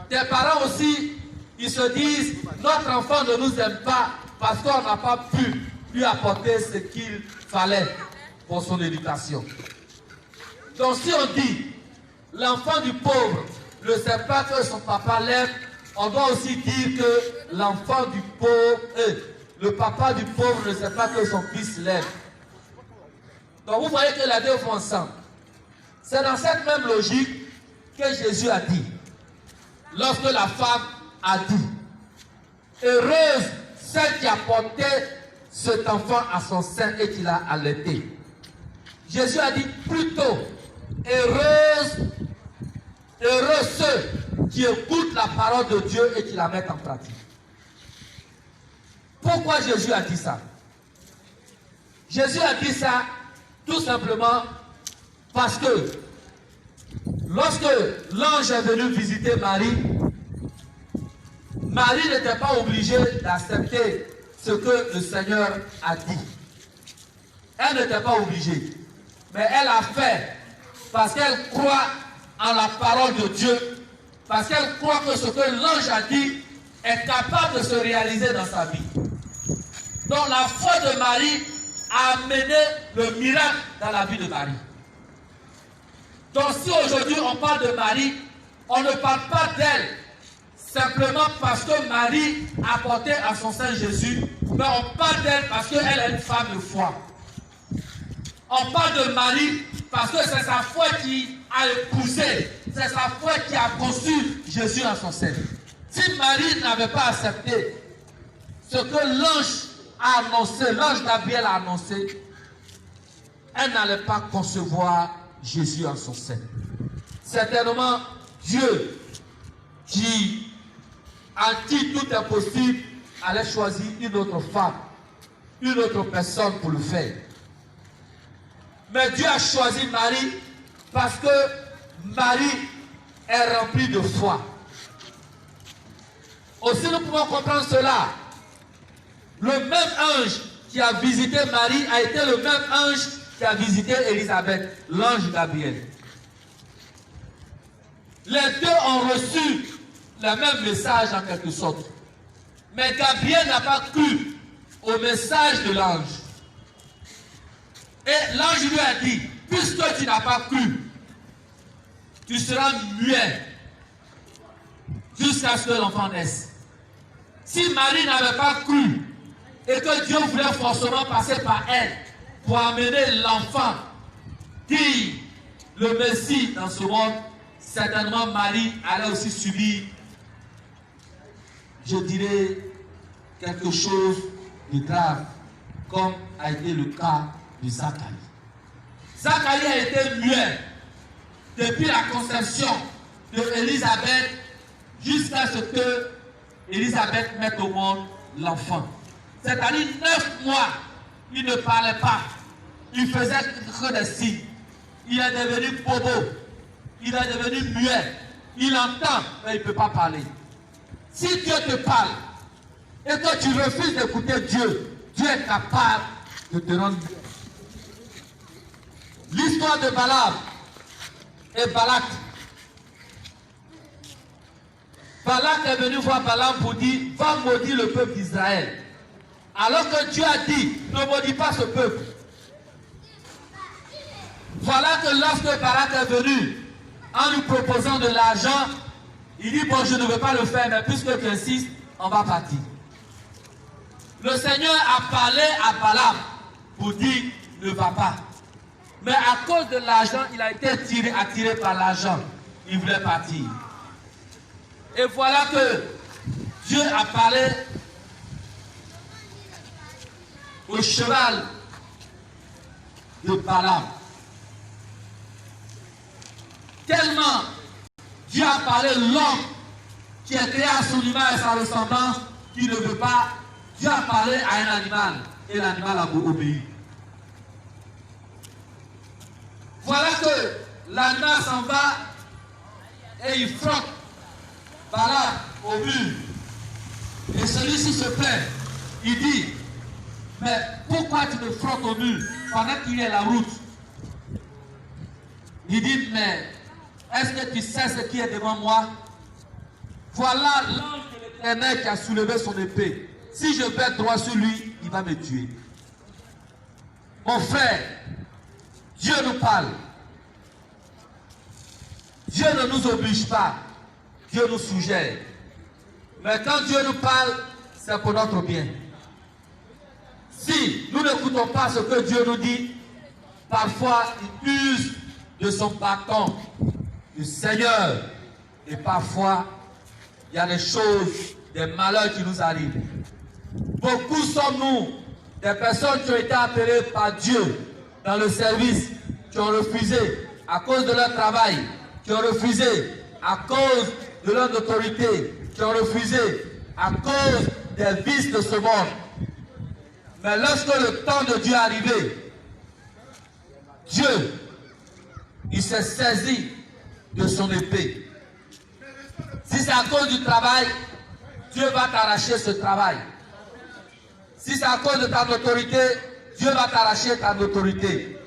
Tes parents aussi, ils se disent, notre enfant ne nous aime pas parce qu'on n'a pas pu lui apporter ce qu'il fallait pour son éducation. Donc si on dit, l'enfant du pauvre ne sait pas que son papa l'aime, on doit aussi dire que l'enfant du pauvre, le papa du pauvre ne sait pas que son fils l'aime. Donc vous voyez que les deux vont ensemble. C'est dans cette même logique que Jésus a dit. Lorsque la femme a dit, heureuse celle qui a porté cet enfant à son sein et qui l'a allaité. Jésus a dit plutôt, heureux ceux qui écoutent la parole de Dieu et qui la mettent en pratique. Pourquoi Jésus a dit ça? Jésus a dit ça tout simplement parce que lorsque l'ange est venu visiter Marie, Marie n'était pas obligée d'accepter ce que le Seigneur a dit. Elle n'était pas obligée. Mais elle a fait parce qu'elle croit en la parole de Dieu, parce qu'elle croit que ce que l'ange a dit est capable de se réaliser dans sa vie. Donc la foi de Marie a amené le miracle dans la vie de Marie. Donc si aujourd'hui on parle de Marie, on ne parle pas d'elle simplement parce que Marie a porté à son sein Jésus, mais on parle d'elle parce qu'elle est une femme de foi. On parle de Marie parce que c'est sa foi qui a épousé, c'est sa foi qui a conçu Jésus en son sein. Si Marie n'avait pas accepté ce que l'ange a annoncé, l'ange Gabriel a annoncé, elle n'allait pas concevoir Jésus en son sein. Certainement, Dieu, qui à qui tout est possible, allait choisir une autre femme, une autre personne pour le faire. Mais Dieu a choisi Marie parce que Marie est remplie de foi. Aussi nous pouvons comprendre cela. Le même ange qui a visité Marie a été le même ange qui a visité Élisabeth, l'ange Gabriel. Les deux ont reçu le même message en quelque sorte. Mais Gabriel n'a pas cru au message de l'ange. Et l'ange lui a dit, puisque tu n'as pas cru, tu seras muet jusqu'à ce que l'enfant naisse. Si Marie n'avait pas cru et que Dieu voulait forcément passer par elle pour amener l'enfant qui le Messie dans ce monde, certainement Marie allait aussi subir, je dirais, quelque chose de grave, comme a été le cas de Zacharie. Zacharie a été muet depuis la conception de Élisabeth jusqu'à ce que Élisabeth mette au monde l'enfant. C'est-à-dire 9 mois, il ne parlait pas. Il faisait que des signes. Il est devenu bobo. Il est devenu muet. Il entend, mais il ne peut pas parler. Si Dieu te parle et que tu refuses d'écouter Dieu, Dieu est capable de te rendre muet. L'histoire de Balaam et Balak. Balak est venu voir Balaam pour dire, va maudire le peuple d'Israël. Alors que Dieu a dit, ne maudis pas ce peuple. Voilà que lorsque Balak est venu, en lui proposant de l'argent, il dit, bon, je ne veux pas le faire, mais puisque tu insistes, on va partir. Le Seigneur a parlé à Balaam pour dire ne va pas. Mais à cause de l'argent, il a été attiré par l'argent. Il voulait partir. Et voilà que Dieu a parlé au cheval de Balaam. Tellement Dieu a parlé l'homme qui est créé à son image et sa ressemblance, qui ne veut pas. Dieu a parlé à un animal et l'animal a obéi. Voilà que l'animal s'en va et il frotte Balaam au mur. Et celui-ci se plaint. Il dit, mais pourquoi tu me frottes au mur pendant qu'il est la route? Il dit, mais est-ce que tu sais ce qui est devant moi? Voilà l'ange de l'Éternel qui a soulevé son épée. Si je vais droit sur lui, il va me tuer. Mon frère, Dieu nous parle. Dieu ne nous oblige pas. Dieu nous suggère. Mais quand Dieu nous parle, c'est pour notre bien. Si nous n'écoutons pas ce que Dieu nous dit, parfois il use de son bâton du Seigneur. Et parfois, il y a des choses, des malheurs qui nous arrivent. Beaucoup sommes-nous des personnes qui ont été appelées par Dieu dans le service, qui ont refusé à cause de leur travail, qui ont refusé à cause de leur autorité, qui ont refusé à cause des vices de ce monde. Mais lorsque le temps de Dieu est arrivé, Dieu, il s'est saisi de son épée. Si c'est à cause du travail, Dieu va t'arracher ce travail. Si c'est à cause de ta autorité, Dieu va t'arracher ta autorité.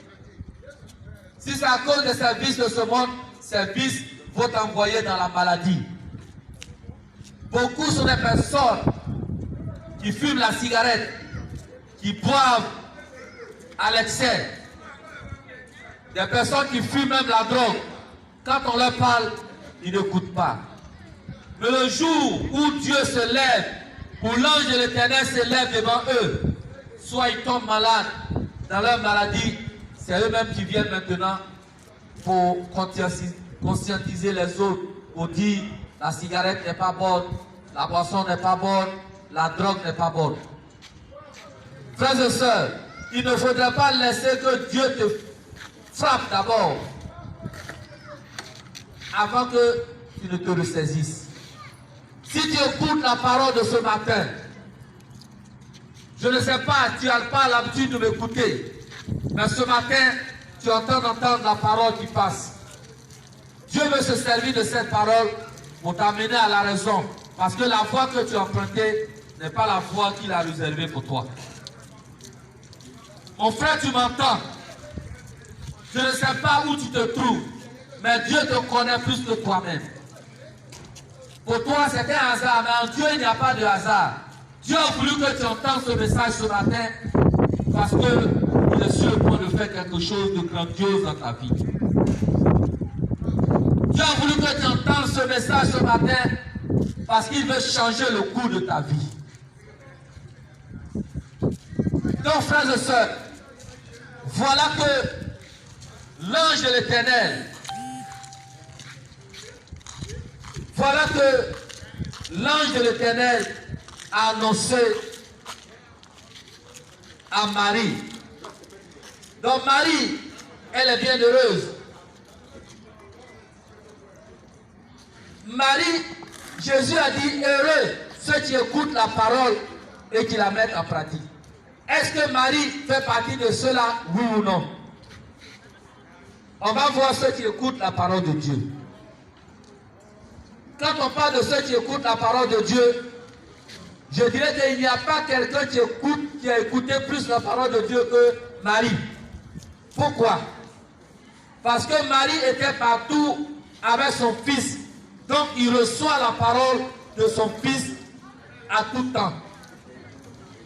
Si c'est à cause des services de ce monde, ces vices vont t'envoyer dans la maladie. Beaucoup sont des personnes qui fument la cigarette, qui boivent à l'excès. Des personnes qui fument même la drogue. Quand on leur parle, ils n'écoutent pas. Mais le jour où Dieu se lève, où l'ange de l'Éternel se lève devant eux, soit ils tombent malades dans leur maladie, c'est eux-mêmes qui viennent maintenant pour conscientiser les autres, pour dire la cigarette n'est pas bonne, la boisson n'est pas bonne, la drogue n'est pas bonne. Frères et sœurs, il ne faudrait pas laisser que Dieu te frappe d'abord, avant que tu ne te ressaisisses. Si tu écoutes la parole de ce matin, je ne sais pas, tu n'as pas l'habitude de m'écouter, mais ce matin, tu entends la parole qui passe. Dieu veut se servir de cette parole pour t'amener à la raison, parce que la voie que tu as empruntée n'est pas la voie qu'il a réservée pour toi. Mon frère, tu m'entends? Je ne sais pas où tu te trouves, mais Dieu te connaît plus que toi-même. Pour toi, c'est un hasard, mais en Dieu, il n'y a pas de hasard. Dieu a voulu que tu entendes ce message ce matin parce qu'il est sur le point de faire quelque chose de grandiose dans ta vie. Dieu a voulu que tu entendes ce message ce matin parce qu'il veut changer le cours de ta vie. Donc, frères et sœurs, voilà que l'ange de l'Éternel, voilà que l'ange de l'Éternel a annoncé à Marie. Donc Marie, elle est bien heureuse. Marie, Jésus a dit, heureux ceux qui écoutent la parole et qui la mettent en pratique. Est-ce que Marie fait partie de ceux-là, oui ou non? On va voir ceux qui écoutent la parole de Dieu. Quand on parle de ceux qui écoutent la parole de Dieu, je dirais qu'il n'y a pas quelqu'un qui a écouté plus la parole de Dieu que Marie. Pourquoi? Parce que Marie était partout avec son fils. Donc il reçoit la parole de son fils à tout temps.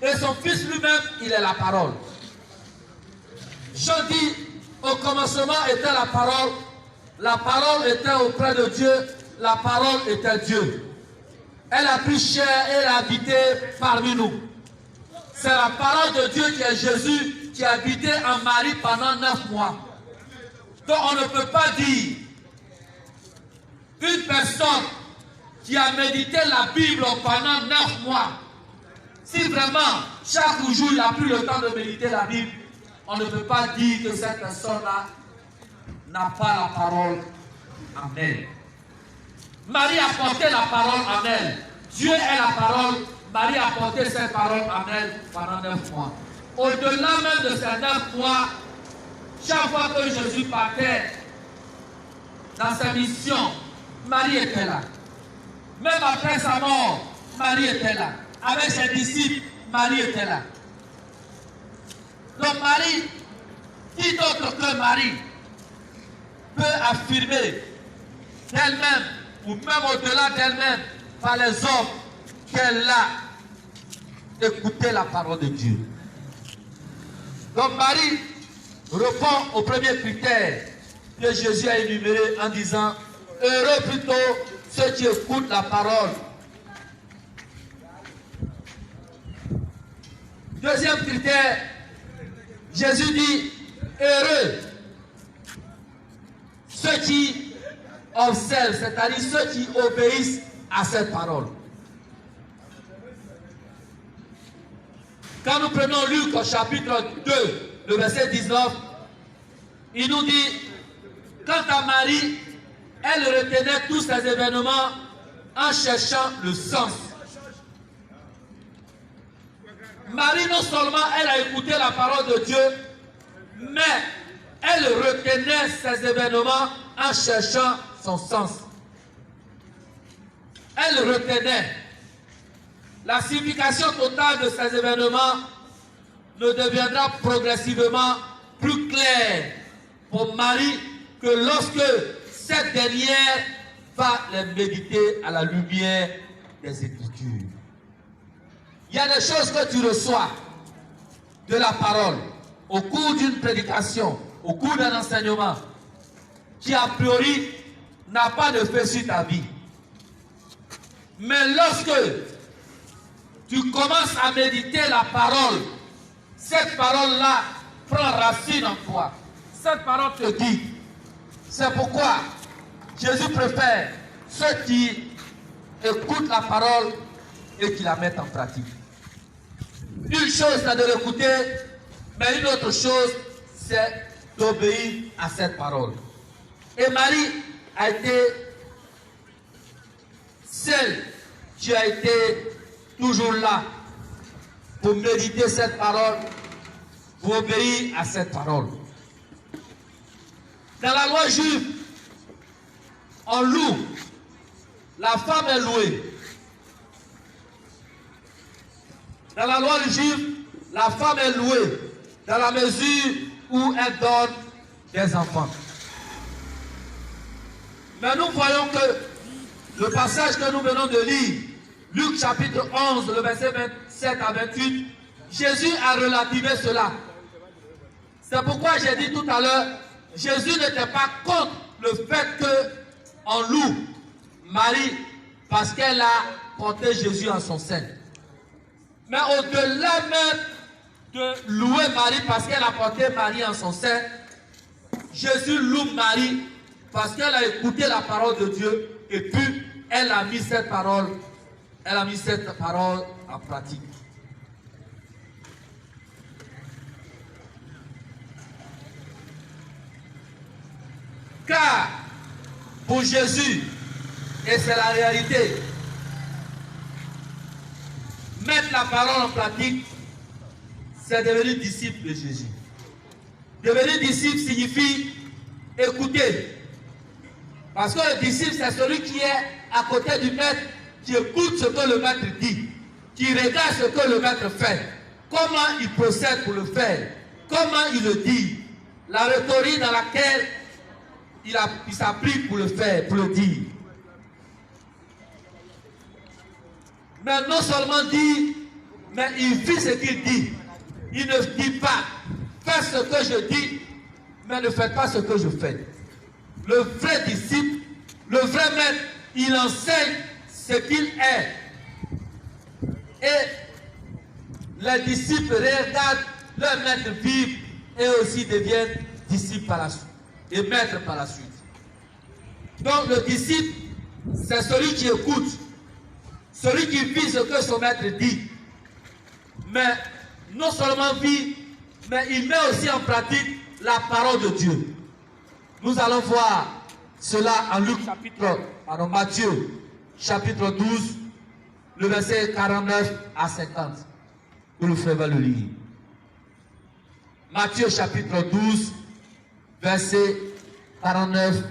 Et son fils lui-même, il est la parole. Je dis, au commencement était la parole était auprès de Dieu, la parole était Dieu. Elle a pris chair et elle a habité parmi nous. C'est la parole de Dieu qui est Jésus qui a habité en Marie pendant 9 mois. Donc on ne peut pas dire une personne qui a médité la Bible pendant 9 mois, si vraiment chaque jour il n'a plus le temps de méditer la Bible, on ne peut pas dire que cette personne-là n'a pas la parole en elle. Marie a porté la parole en elle. Dieu est la parole. Marie a porté cette parole en elle pendant 9 mois. Au-delà même de ces 9 mois, chaque fois que Jésus partait dans sa mission, Marie était là. Même après sa mort, Marie était là. Avec ses disciples, Marie était là. Donc Marie, qui d'autre que Marie peut affirmer d'elle-même, ou même au-delà d'elle-même, par les hommes, qu'elle a écouté la parole de Dieu. Donc Marie répond au premier critère que Jésus a énuméré en disant « Heureux plutôt ceux qui écoutent la parole ». Deuxième critère, Jésus dit « Heureux ceux qui observent, c'est-à-dire ceux qui obéissent à cette parole ». Quand nous prenons Luc au chapitre 2, le verset 19, il nous dit, quant à Marie, elle retenait tous ces événements en cherchant le sens. Marie, non seulement elle a écouté la parole de Dieu, mais elle retenait ces événements en cherchant son sens. Elle retenait. La signification totale de ces événements ne deviendra progressivement plus claire pour Marie que lorsque cette dernière va les méditer à la lumière des Écritures. Il y a des choses que tu reçois de la parole au cours d'une prédication, au cours d'un enseignement, qui a priori n'a pas d'effet sur ta vie. Mais lorsque tu commences à méditer la parole, cette parole-là prend racine en toi. Cette parole te dit. C'est pourquoi Jésus préfère ceux qui écoutent la parole et qui la mettent en pratique. Une chose, c'est de l'écouter, mais une autre chose, c'est d'obéir à cette parole. Et Marie a été celle qui a été toujours là pour méditer cette parole, pour obéir à cette parole. Dans la loi juive, on loue. La femme est louée. Dans la loi juive, la femme est louée dans la mesure où elle donne des enfants. Mais nous voyons que le passage que nous venons de lire, Luc chapitre 11, le verset 27 à 28, Jésus a relativisé cela. C'est pourquoi j'ai dit tout à l'heure, Jésus n'était pas contre le fait qu'on loue Marie parce qu'elle a porté Jésus en son sein. Mais au-delà même de louer Marie parce qu'elle a porté Marie en son sein, Jésus loue Marie parce qu'elle a écouté la parole de Dieu et puis elle a mis cette parole en pratique. Car pour Jésus, et c'est la réalité, mettre la parole en pratique, c'est devenir disciple de Jésus. Devenir disciple signifie écouter. Parce que le disciple, c'est celui qui est à côté du maître, qui écoute ce que le maître dit, qui regarde ce que le maître fait, comment il procède pour le faire, comment il le dit, la rhétorique dans laquelle il s'applique pour le faire, pour le dire. Mais non seulement dit, mais il fait ce qu'il dit. Il ne dit pas, faites ce que je dis, mais ne faites pas ce que je fais. Le vrai disciple, le vrai maître, il enseigne ce qu'il est. Et les disciples regardent leur maître vivre et aussi deviennent disciples par la suite et maîtres par la suite. Donc le disciple, c'est celui qui écoute, celui qui vit ce que son maître dit. Mais non seulement vit, mais il met aussi en pratique la parole de Dieu. Nous allons voir cela en Matthieu chapitre 12, le verset 49 à 50. Le frère va le lire. Matthieu chapitre 12, verset 49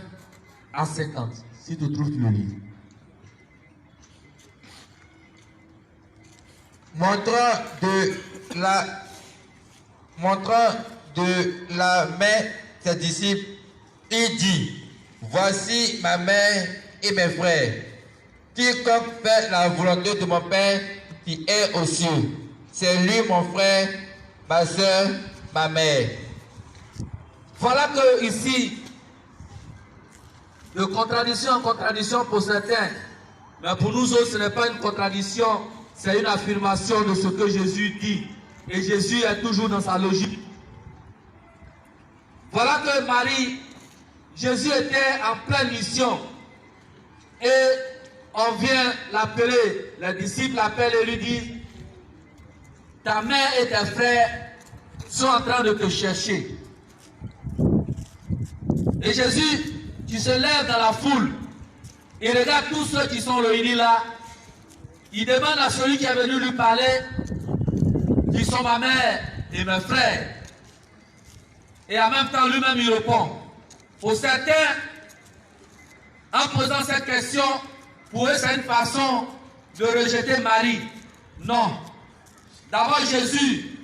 à 50. Si tu trouves, tu le lis. Montrant de la main ses disciples, il dit, voici ma mère et mes frères. Quiconque fait la volonté de mon Père qui est aux cieux, c'est lui mon frère, ma soeur, ma mère. Voilà que ici, de contradiction en contradiction pour certains, mais pour nous autres, ce n'est pas une contradiction, c'est une affirmation de ce que Jésus dit. Et Jésus est toujours dans sa logique. Voilà que Marie, Jésus était en pleine mission. Et on vient l'appeler, les disciples l'appellent et lui disent, ta mère et tes frères sont en train de te chercher. Et Jésus, qui se lève dans la foule, il regarde tous ceux qui sont réunis là, il demande à celui qui est venu lui parler, qui sont ma mère et mes frères. Et en même temps, lui-même, il répond. Pour certains, en posant cette question, pour eux, c'est une façon de rejeter Marie. Non. D'abord, Jésus,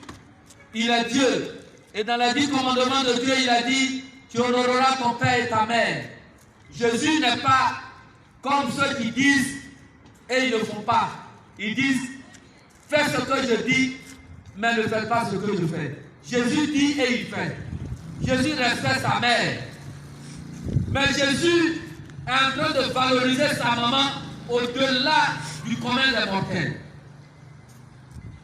il est Dieu. Et dans les 10 commandements de Dieu, il a dit, tu honoreras ton père et ta mère. Jésus n'est pas comme ceux qui disent et ils ne font pas. Ils disent, fais ce que je dis, mais ne fais pas ce que je fais. Jésus dit et il fait. Jésus respecte sa mère. Mais Jésus est en train de valoriser sa maman au-delà du commun des mortels.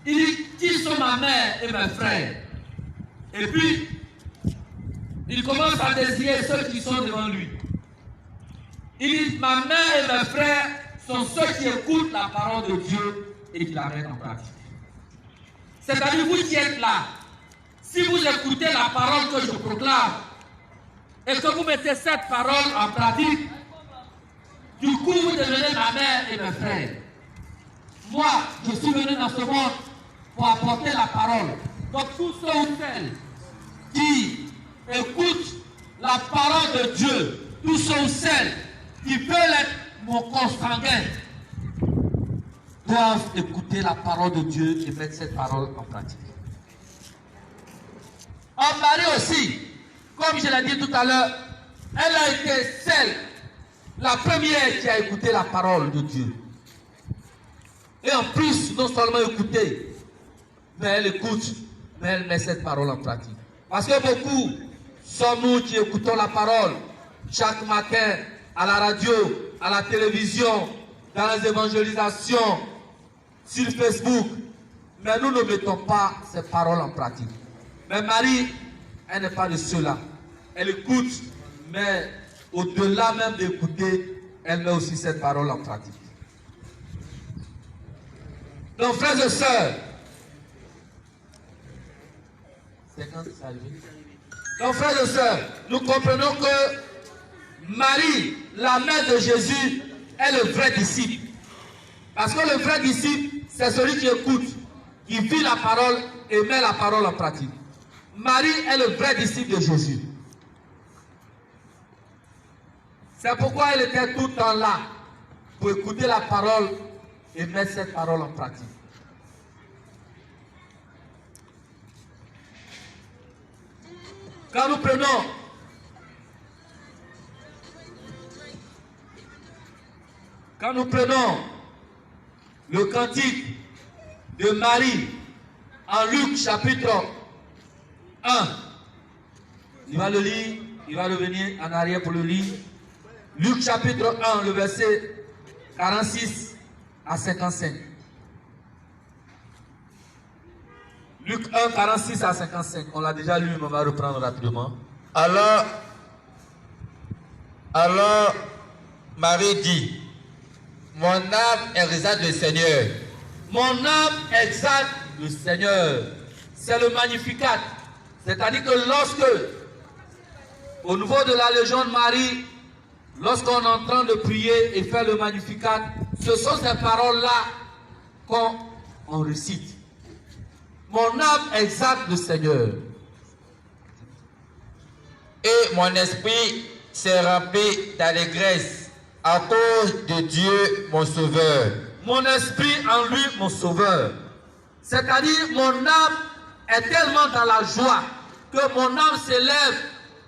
Il dit, qui sont ma mère et mes frères? Et puis, il commence à désigner ceux qui sont devant lui. Il dit, ma mère et mes frères sont ceux qui écoutent la parole de Dieu et qui la mettent en pratique. C'est-à-dire, vous qui êtes là, si vous écoutez la parole que je proclame et que vous mettez cette parole en pratique, du coup, vous devenez ma mère et mes frères. Moi, je suis venu dans ce monde pour apporter la parole. Donc, tous ceux ou celles qui écoutent la parole de Dieu, tous ceux ou celles qui veulent être mon consanguin, doivent écouter la parole de Dieu et mettre cette parole en pratique. En Marie aussi, comme je l'ai dit tout à l'heure, elle a été celle, la première qui a écouté la parole de Dieu. Et en plus, non seulement écouter, mais elle écoute, mais elle met cette parole en pratique. Parce que beaucoup sommes nous qui écoutons la parole chaque matin à la radio, à la télévision, dans les évangélisations, sur Facebook, mais nous ne mettons pas ces paroles en pratique. Mais Marie, elle n'est pas de ceux-là. Elle écoute, mais au-delà même d'écouter, elle met aussi cette parole en pratique. Donc, frères et sœurs, donc, frères et sœurs, nous comprenons que Marie, la mère de Jésus, est le vrai disciple. Parce que le vrai disciple, c'est celui qui écoute, qui vit la parole et met la parole en pratique. Marie est le vrai disciple de Jésus. C'est pourquoi elle était tout le temps là, pour écouter la parole et mettre cette parole en pratique. Quand nous prenons le cantique de Marie en Luc chapitre 1, il va le lire, il va revenir en arrière pour le lire. Luc chapitre 1, le verset 46 à 55. Luc 1, 46 à 55. On l'a déjà lu, mais on va reprendre rapidement. Alors Marie dit, mon âme exalte le Seigneur. Mon âme exalte le Seigneur. C'est le Magnificat. C'est-à-dire que lorsque, au niveau de la Légion de Marie, lorsqu'on est en train de prier et faire le Magnificat, ce sont ces paroles-là qu'on récite. Mon âme exalte le Seigneur. Et mon esprit s'est rempli d'allégresse à cause de Dieu mon Sauveur. Mon esprit en lui, mon Sauveur. C'est-à-dire, mon âme est tellement dans la joie que mon âme s'élève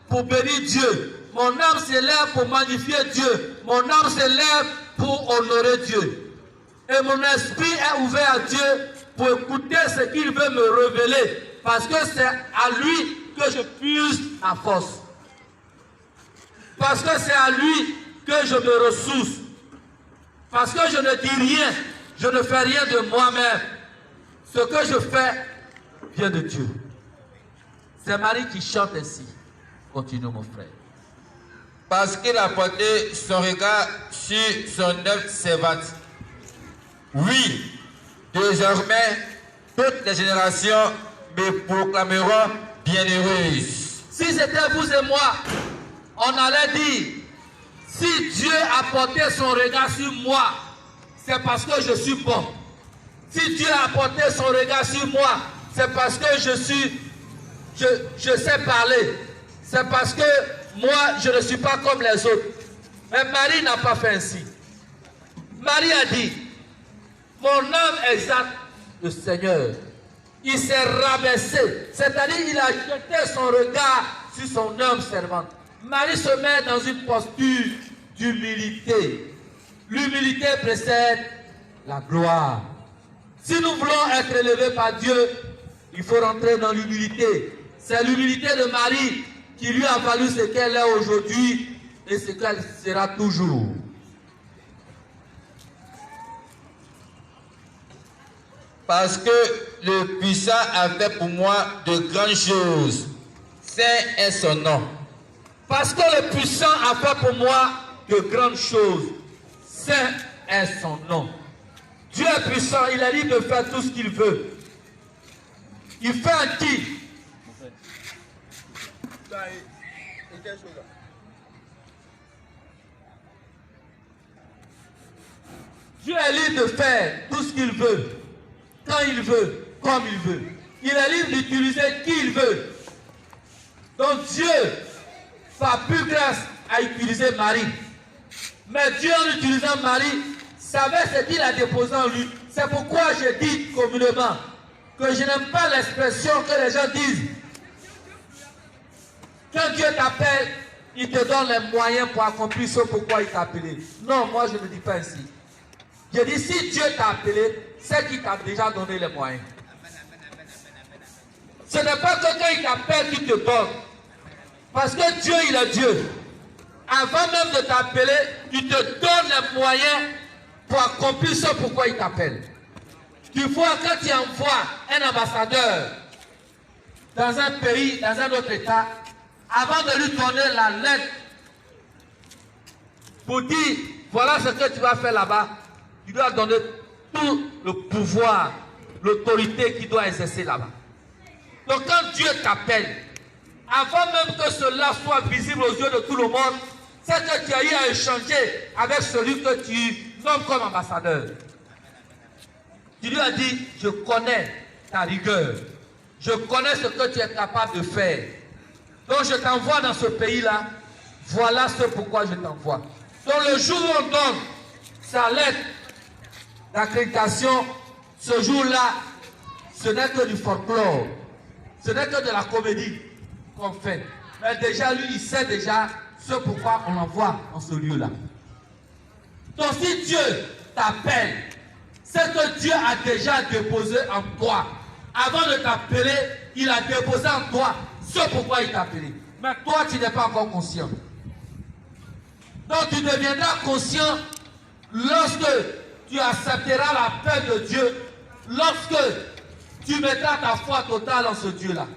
pour bénir Dieu. Mon âme s'élève pour magnifier Dieu. Mon âme s'élève pour honorer Dieu. Et mon esprit est ouvert à Dieu pour écouter ce qu'il veut me révéler. Parce que c'est à lui que je puise ma force. Parce que c'est à lui que je me ressource. Parce que je ne dis rien, je ne fais rien de moi-même. Ce que je fais vient de Dieu. C'est Marie qui chante ainsi. Continue mon frère. Parce qu'il a porté son regard sur son œuvre servante. Oui, désormais, toutes les générations me proclameront bienheureuse. Si c'était vous et moi, on allait dire, si Dieu a porté son regard sur moi, c'est parce que je suis bon. Si Dieu a porté son regard sur moi, c'est parce que je sais parler. C'est parce que moi, je ne suis pas comme les autres. Mais Marie n'a pas fait ainsi. Marie a dit, mon âme exalte le Seigneur. Il s'est rabaissé, c'est-à-dire il a jeté son regard sur son âme servante. Marie se met dans une posture d'humilité. L'humilité précède la gloire. Si nous voulons être élevés par Dieu, il faut rentrer dans l'humilité. C'est l'humilité de Marie qui lui a valu ce qu'elle est aujourd'hui et ce qu'elle sera toujours. Parce que le puissant a fait pour moi de grandes choses. Saint est son nom. Parce que le puissant a fait pour moi de grandes choses. Saint est son nom. Dieu est puissant, il a dit de faire tout ce qu'il veut. Il fait un qui? Dieu est libre de faire tout ce qu'il veut, quand il veut, comme il veut. Il est libre d'utiliser qui il veut. Donc Dieu, par pure grâce, a utilisé Marie. Mais Dieu, en utilisant Marie, savait ce qu'il a déposé en lui. C'est pourquoi je dis communément que je n'aime pas l'expression que les gens disent. Quand Dieu t'appelle, il te donne les moyens pour accomplir ce pourquoi il t'a appelé. Non, moi je ne dis pas ainsi. Je dis, si Dieu t'a appelé, c'est qu'il t'a déjà donné les moyens. Ce n'est pas que quand il t'appelle qu'il te donne. Parce que Dieu, il est Dieu. Avant même de t'appeler, il te donne les moyens pour accomplir ce pourquoi il t'appelle. Tu vois, quand tu envoies un ambassadeur dans un pays, dans un autre État, avant de lui donner la lettre pour dire, voilà ce que tu vas faire là-bas, tu dois donner tout le pouvoir, l'autorité qu'il doit exercer là-bas. Donc quand Dieu t'appelle, avant même que cela soit visible aux yeux de tout le monde, c'est que tu as eu à échanger avec celui que tu nommes comme ambassadeur. Tu lui as dit, je connais ta rigueur, je connais ce que tu es capable de faire. Donc je t'envoie dans ce pays-là, voilà ce pourquoi je t'envoie. Donc le jour où on donne sa lettre d'accréditation, ce jour-là, ce n'est que du folklore, ce n'est que de la comédie qu'on fait. Mais déjà, lui, il sait déjà ce pourquoi on l'envoie dans ce lieu-là. Donc si Dieu t'appelle, c'est que Dieu a déjà déposé en toi. Avant de t'appeler, il a déposé en toi ce pourquoi il t'a appelé. Mais toi, tu n'es pas encore conscient. Donc tu deviendras conscient lorsque tu accepteras la paix de Dieu, lorsque tu mettras ta foi totale en ce Dieu-là.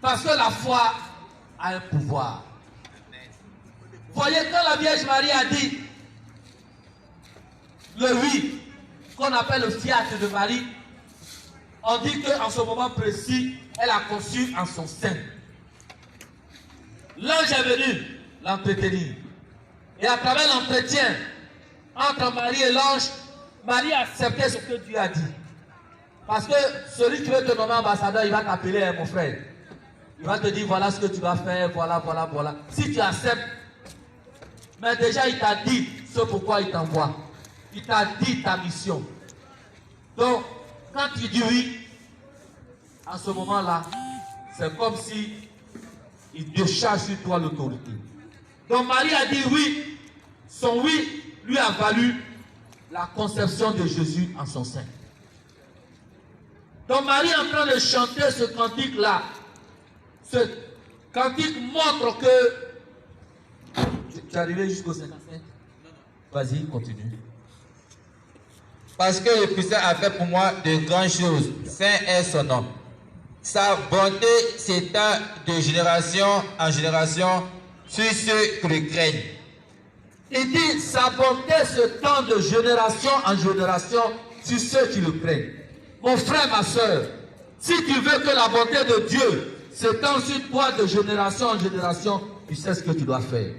Parce que la foi a un pouvoir. Voyez, quand la Vierge Marie a dit le oui, qu'on appelle le fiat de Marie, on dit qu'en ce moment précis, elle a conçu en son sein. L'ange est venu l'entretenir. Et à travers l'entretien entre Marie et l'ange, Marie a accepté ce que Dieu a dit. Parce que celui qui veut te nommer ambassadeur, il va t'appeler mon frère. Il va te dire voilà ce que tu vas faire, voilà. Si tu acceptes, mais déjà il t'a dit ce pourquoi il t'envoie. Il t'a dit ta mission. Donc, quand tu dis oui, à ce moment-là, c'est comme si il décharge sur toi l'autorité. Donc Marie a dit oui. Son oui lui a valu la conception de Jésus en son sein. Donc Marie est en train de chanter ce cantique-là. Ce cantique montre que... Tu es arrivé jusqu'au 55? Vas-y, continue. Parce que le puissant a fait pour moi de grandes choses. Saint est son nom. Sa bonté s'étend de génération en génération sur ceux qui le craignent. Il dit, sa bonté se tend de génération en génération sur ceux qui le craignent. Mon frère, ma soeur, si tu veux que la bonté de Dieu se tend sur toi de génération en génération, tu sais ce que tu dois faire.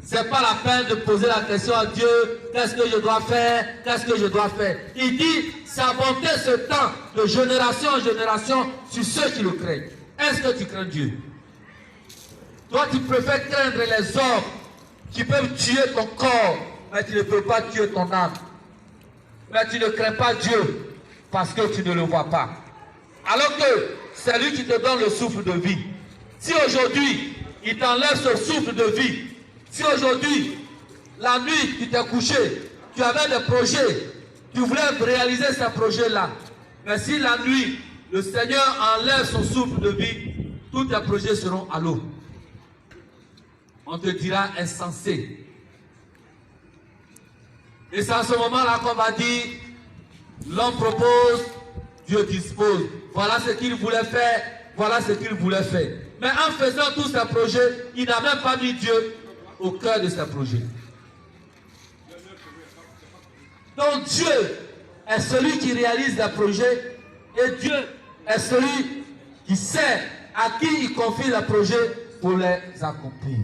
C'est pas la peine de poser la question à Dieu, qu'est-ce que je dois faire, qu'est-ce que je dois faire. Il dit, sa bonté se tend de génération en génération sur ceux qui le craignent. Est-ce que tu crains Dieu? Toi, tu préfères craindre les hommes qui peuvent tuer ton corps, mais tu ne peux pas tuer ton âme. Mais tu ne crains pas Dieu parce que tu ne le vois pas. Alors que c'est lui qui te donne le souffle de vie. Si aujourd'hui, il t'enlève ce souffle de vie, si aujourd'hui, la nuit, tu t'es couché, tu avais des projets, tu voulais réaliser ces projets-là, mais si la nuit, le Seigneur enlève son souffle de vie, tous tes projets seront à l'eau. On te dira insensé. Et c'est à ce moment-là qu'on va dire, l'homme propose, Dieu dispose. Voilà ce qu'il voulait faire, voilà ce qu'il voulait faire. Mais en faisant tous ces projets, il n'a même pas mis Dieu au cœur de ces projets. Donc Dieu est celui qui réalise les projets et Dieu est celui qui sait à qui il confie les projets pour les accomplir.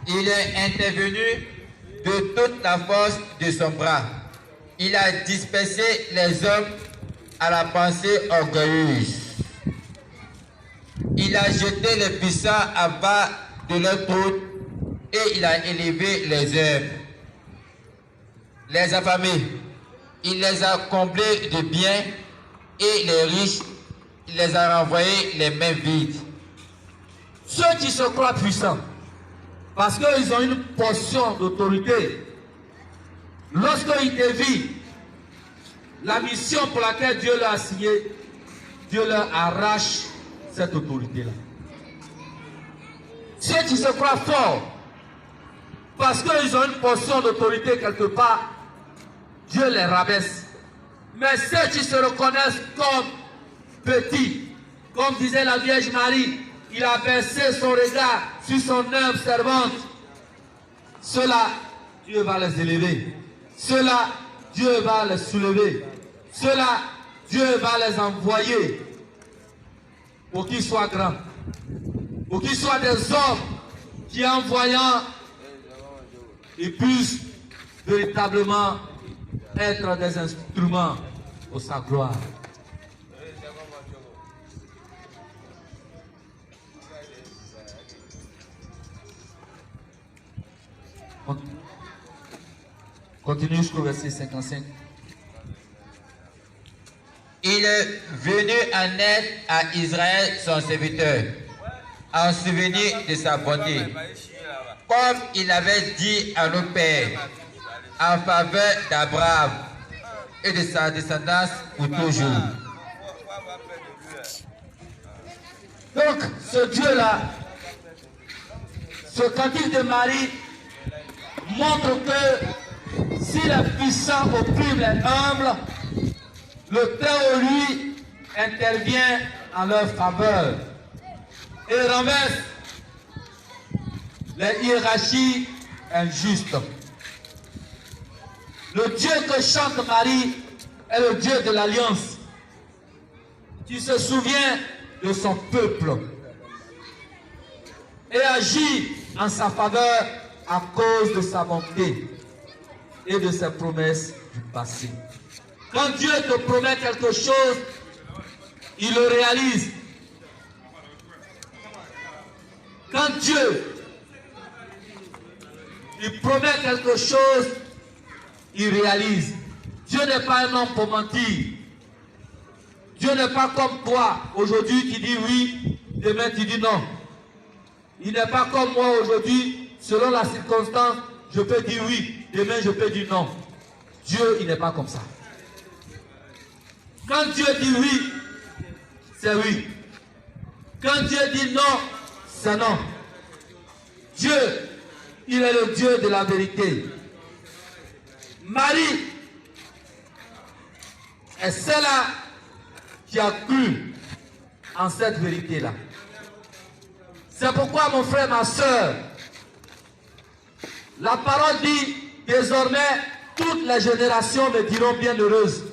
Il est intervenu de toute la force de son bras. Il a dispersé les hommes à la pensée orgueilleuse. Il a jeté les puissants à bas de leur trône et il a élevé les œuvres. Les affamés, il les a comblés de biens et les riches, il les a renvoyés les mains vides. Ceux qui se croient puissants, parce qu'ils ont une portion d'autorité, lorsqu'ils dévient la mission pour laquelle Dieu leur a signé, Dieu leur arrache cette autorité-là. Ceux qui se croient forts, parce qu'ils ont une portion d'autorité quelque part, Dieu les rabaisse. Mais ceux qui se reconnaissent comme petits, comme disait la Vierge Marie, il a baissé son regard sur son humble servante. Ceux-là, Dieu va les élever. Ceux-là, Dieu va les soulever. Ceux-là, Dieu va les envoyer pour qu'ils soient grands. Pour qu'ils soient des hommes qui, en voyant, ils puissent véritablement être des instruments pour sa gloire. Continue jusqu'au verset 55. Il est venu en aide à Israël, son serviteur, en souvenir de sa bonté, comme il avait dit à nos pères, en faveur d'Abraham et de sa descendance pour toujours. Donc, ce Dieu-là, ce cantique de Marie montre que si les puissants oppriment les humbles, le Très-Haut, lui, intervient en leur faveur et renverse les hiérarchies injustes. Le Dieu que chante Marie est le Dieu de l'Alliance, qui se souvient de son peuple et agit en sa faveur à cause de sa bonté et de ses promesses du passé. Quand Dieu te promet quelque chose, il le réalise. Quand Dieu il promet quelque chose, il réalise. Dieu n'est pas un homme pour mentir. Dieu n'est pas comme toi, aujourd'hui qui dis oui, demain tu dis non. Il n'est pas comme moi aujourd'hui, selon la circonstance, je peux dire oui, demain je peux dire non. Dieu, il n'est pas comme ça. Quand Dieu dit oui, c'est oui. Quand Dieu dit non, c'est non. Dieu, il est le Dieu de la vérité. Marie est celle-là qui a cru en cette vérité-là. C'est pourquoi, mon frère, ma soeur, la parole dit, désormais, toutes les générations me diront bienheureuse.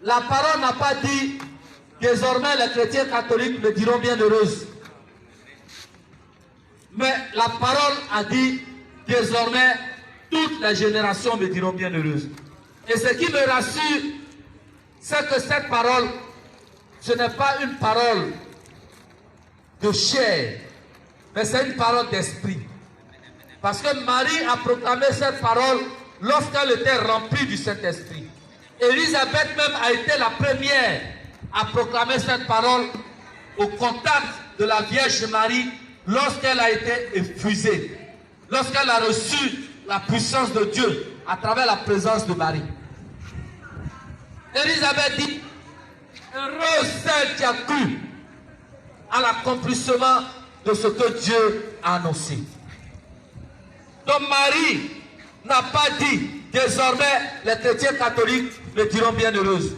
La parole n'a pas dit, désormais, les chrétiens catholiques me diront bienheureuse. Mais la parole a dit, désormais, toutes les générations me diront bienheureuse. Et ce qui me rassure, c'est que cette parole, ce n'est pas une parole de chair, mais c'est une parole d'esprit. Parce que Marie a proclamé cette parole lorsqu'elle était remplie du Saint-Esprit. Élisabeth même a été la première à proclamer cette parole au contact de la Vierge Marie lorsqu'elle a été effusée, lorsqu'elle a reçu la puissance de Dieu à travers la présence de Marie. Élisabeth dit, heureuse celle qui a cru à l'accomplissement de ce que Dieu a annoncé. Donc Marie n'a pas dit, désormais les chrétiens catholiques me diront bienheureuse.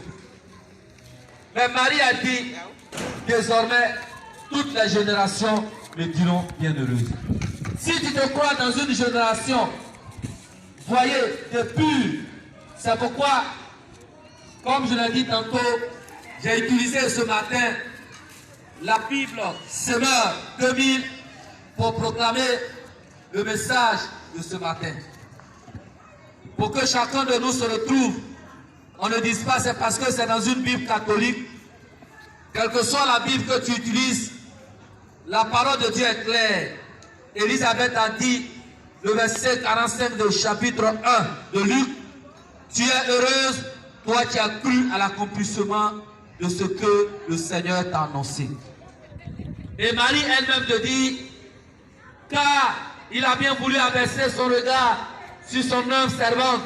Mais Marie a dit, désormais toutes les générations me diront bienheureuse. Si tu te crois dans une génération, voyez, de pur, c'est pourquoi, comme je l'ai dit tantôt, j'ai utilisé ce matin la Bible Semeur 2000 pour proclamer le message de ce matin. Pour que chacun de nous se retrouve, on ne dise pas c'est parce que c'est dans une Bible catholique, quelle que soit la Bible que tu utilises, la parole de Dieu est claire. Élisabeth a dit, le verset 45 du chapitre 1 de Luc, tu es heureuse, toi qui as cru à l'accomplissement de ce que le Seigneur t'a annoncé. Et Marie elle-même te dit, car il a bien voulu abaisser son regard sur son humble servante.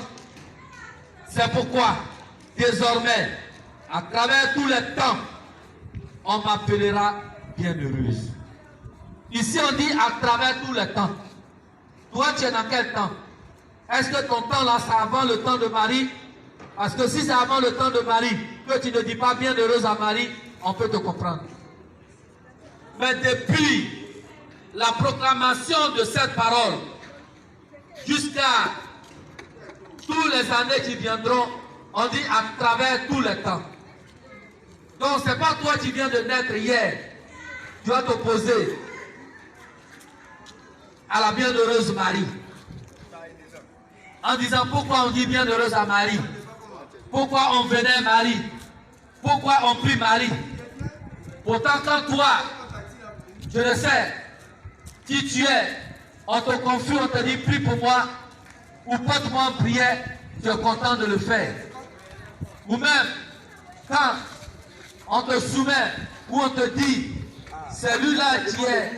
C'est pourquoi, désormais, à travers tous les temps, on m'appellera bienheureuse. Ici on dit à travers tous les temps. Toi tu es dans quel temps? Est-ce que ton temps là c'est avant le temps de Marie? Parce que si c'est avant le temps de Marie, que tu ne dis pas bienheureuse à Marie, on peut te comprendre. Mais depuis la proclamation de cette parole, jusqu'à toutes les années qui viendront, on dit à travers tous les temps. Donc ce n'est pas toi qui viens de naître hier, tu vas t'opposer à la bienheureuse Marie. En disant pourquoi on dit bienheureuse à Marie? Pourquoi on vénère Marie? Pourquoi on prie Marie? Pourtant quand toi, je le sais, qui tu es, on te confie, on te dit prie pour moi, ou porte-moi en prière, tu es content de le faire. Ou même, quand on te soumet, ou on te dit, c'est lui-là qui est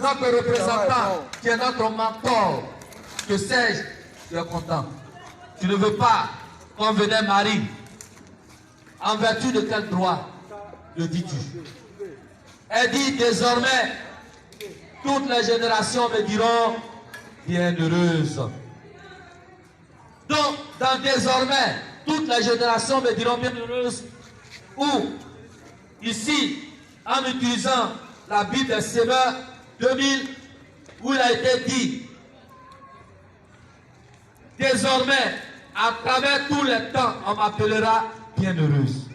notre représentant, qui est notre mentor, que sais-je, tu es content. Tu ne veux pas qu'on vénère Marie. En vertu de quel droit le dis-tu? Elle dit désormais, toutes les générations me diront bienheureuse. Donc, désormais, toutes les générations me diront bienheureuses, ou ici, en utilisant la Bible des Semeurs 2000, où il a été dit, désormais, à travers tous les temps, on m'appellera bienheureuse.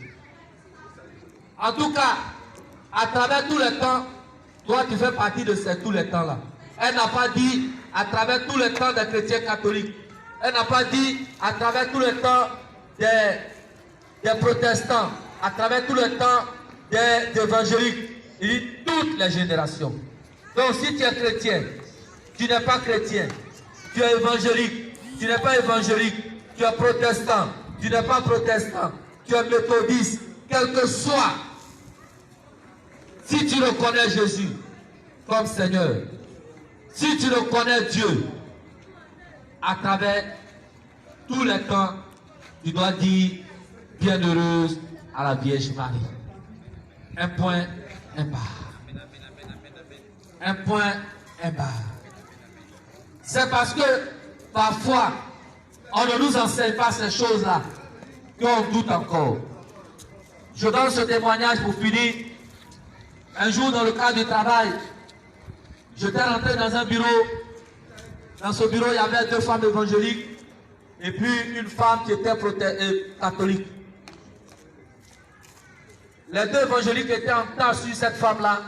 En tout cas, à travers tous les temps, toi tu fais partie de tous les temps-là. Elle n'a pas dit à travers tous les temps des chrétiens catholiques. Elle n'a pas dit à travers tous les temps des protestants, à travers tous les temps des évangéliques. Il dit toutes les générations. Donc si tu es chrétien, tu n'es pas chrétien, tu es évangélique, tu n'es pas évangélique, tu es protestant, tu n'es pas protestant, tu es méthodiste, quel que soit, si tu reconnais Jésus comme Seigneur, si tu reconnais Dieu, à travers tous les temps, tu dois dire bienheureuse à la Vierge Marie. Un point, un barre. Un point, un barre. C'est parce que parfois, on ne nous enseigne pas ces choses-là qu'on doute encore. Je donne ce témoignage pour finir. Un jour, dans le cadre du travail, j'étais rentré dans un bureau. Dans ce bureau, il y avait 2 femmes évangéliques et puis une femme qui était catholique. Les 2 évangéliques étaient en tas sur cette femme-là,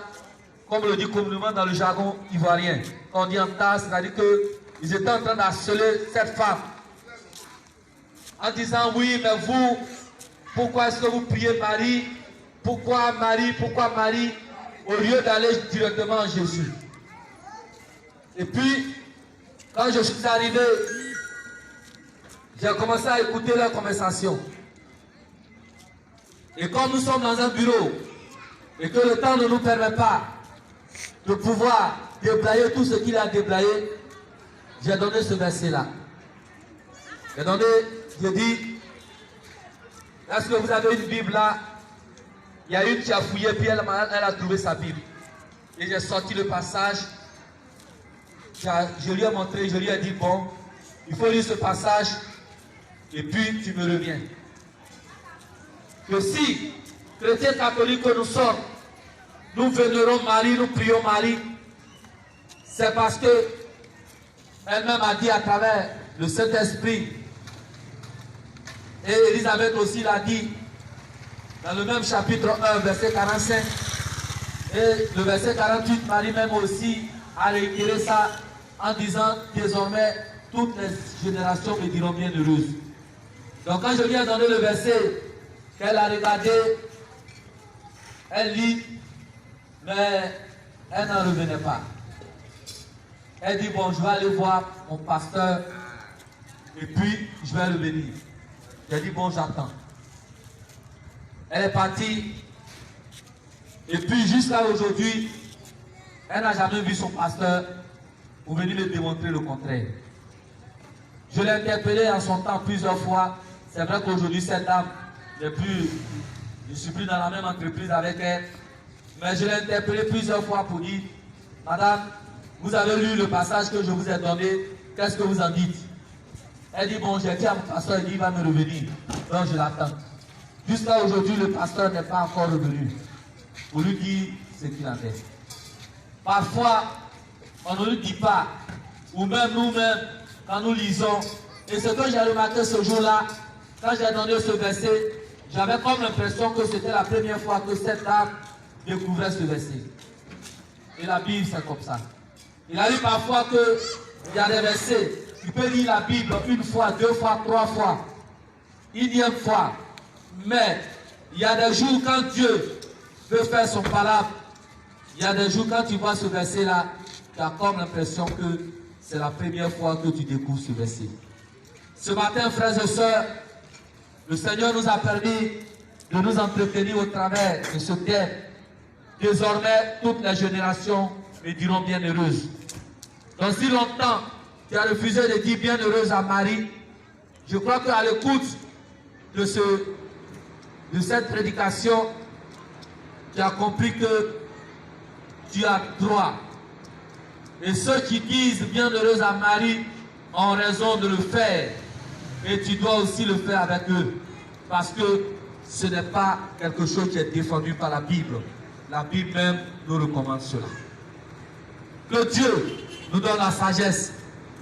comme le dit communément dans le jargon ivoirien. Quand on dit en tas, c'est-à-dire qu'ils étaient en train d'harceler cette femme. En disant, oui, mais vous, pourquoi est-ce que vous priez Marie? Pourquoi Marie? Pourquoi Marie? Au lieu d'aller directement à Jésus. Et puis, quand je suis arrivé, j'ai commencé à écouter leur conversation. Et comme nous sommes dans un bureau, et que le temps ne nous permet pas de pouvoir déblayer tout ce qu'il a déblayé, j'ai donné ce verset-là. J'ai dit, est-ce que vous avez une Bible là? Il y a une qui a fouillé, puis elle a trouvé sa Bible. Et j'ai sorti le passage. Je lui ai montré, je lui ai dit, bon, il faut lire ce passage, et puis tu me reviens. Que si, chrétiens catholiques que nous sommes, nous vénérons Marie, nous prions Marie, c'est parce que elle-même a dit à travers le Saint-Esprit, et Élisabeth aussi l'a dit, dans le même chapitre 1, verset 45, et le verset 48, Marie même aussi a réitéré ça en disant, désormais, toutes les générations me diront bienheureuses. Donc quand je lui ai donné le verset, qu'elle a regardé, elle lit, mais elle n'en revenait pas. Elle dit, bon, je vais aller voir mon pasteur, et puis je vais revenir. J'ai dit, bon, j'attends. Elle est partie, et puis jusqu'à aujourd'hui, elle n'a jamais vu son pasteur pour venir me démontrer le contraire. Je l'ai interpellé en son temps plusieurs fois. C'est vrai qu'aujourd'hui, cette dame n'est plus, je ne suis plus dans la même entreprise avec elle, mais je l'ai interpellé plusieurs fois pour dire, madame, vous avez lu le passage que je vous ai donné, qu'est-ce que vous en dites? Elle dit, bon, j'ai dit à mon pasteur, il dit, il va me revenir. Donc je l'attends. Jusqu'à aujourd'hui, le pasteur n'est pas encore revenu pour lui dire ce qu'il en est. Parfois, on ne lui dit pas, ou même nous-mêmes, quand nous lisons, et ce que j'ai remarqué ce jour-là, quand j'ai donné ce verset, j'avais comme l'impression que c'était la première fois que cette dame découvrait ce verset. Et la Bible, c'est comme ça. Il arrive parfois qu'il y a des versets, tu peux lire la Bible 1 fois, 2 fois, 3 fois, 1e fois. Mais il y a des jours quand Dieu veut faire son palabre, il y a des jours quand tu vois ce verset-là, tu as comme l'impression que c'est la première fois que tu découvres ce verset. Ce matin, frères et sœurs, le Seigneur nous a permis de nous entretenir au travers de ce thème. Désormais, toutes les générations me diront bienheureuses. Dans si longtemps, tu as refusé de dire bienheureuse à Marie. Je crois qu'à l'écoute de cette prédication, tu as compris que tu as droit. Et ceux qui disent bienheureuse à Marie ont raison de le faire. Et tu dois aussi le faire avec eux. Parce que ce n'est pas quelque chose qui est défendu par la Bible. La Bible même nous recommande cela. Que Dieu nous donne la sagesse,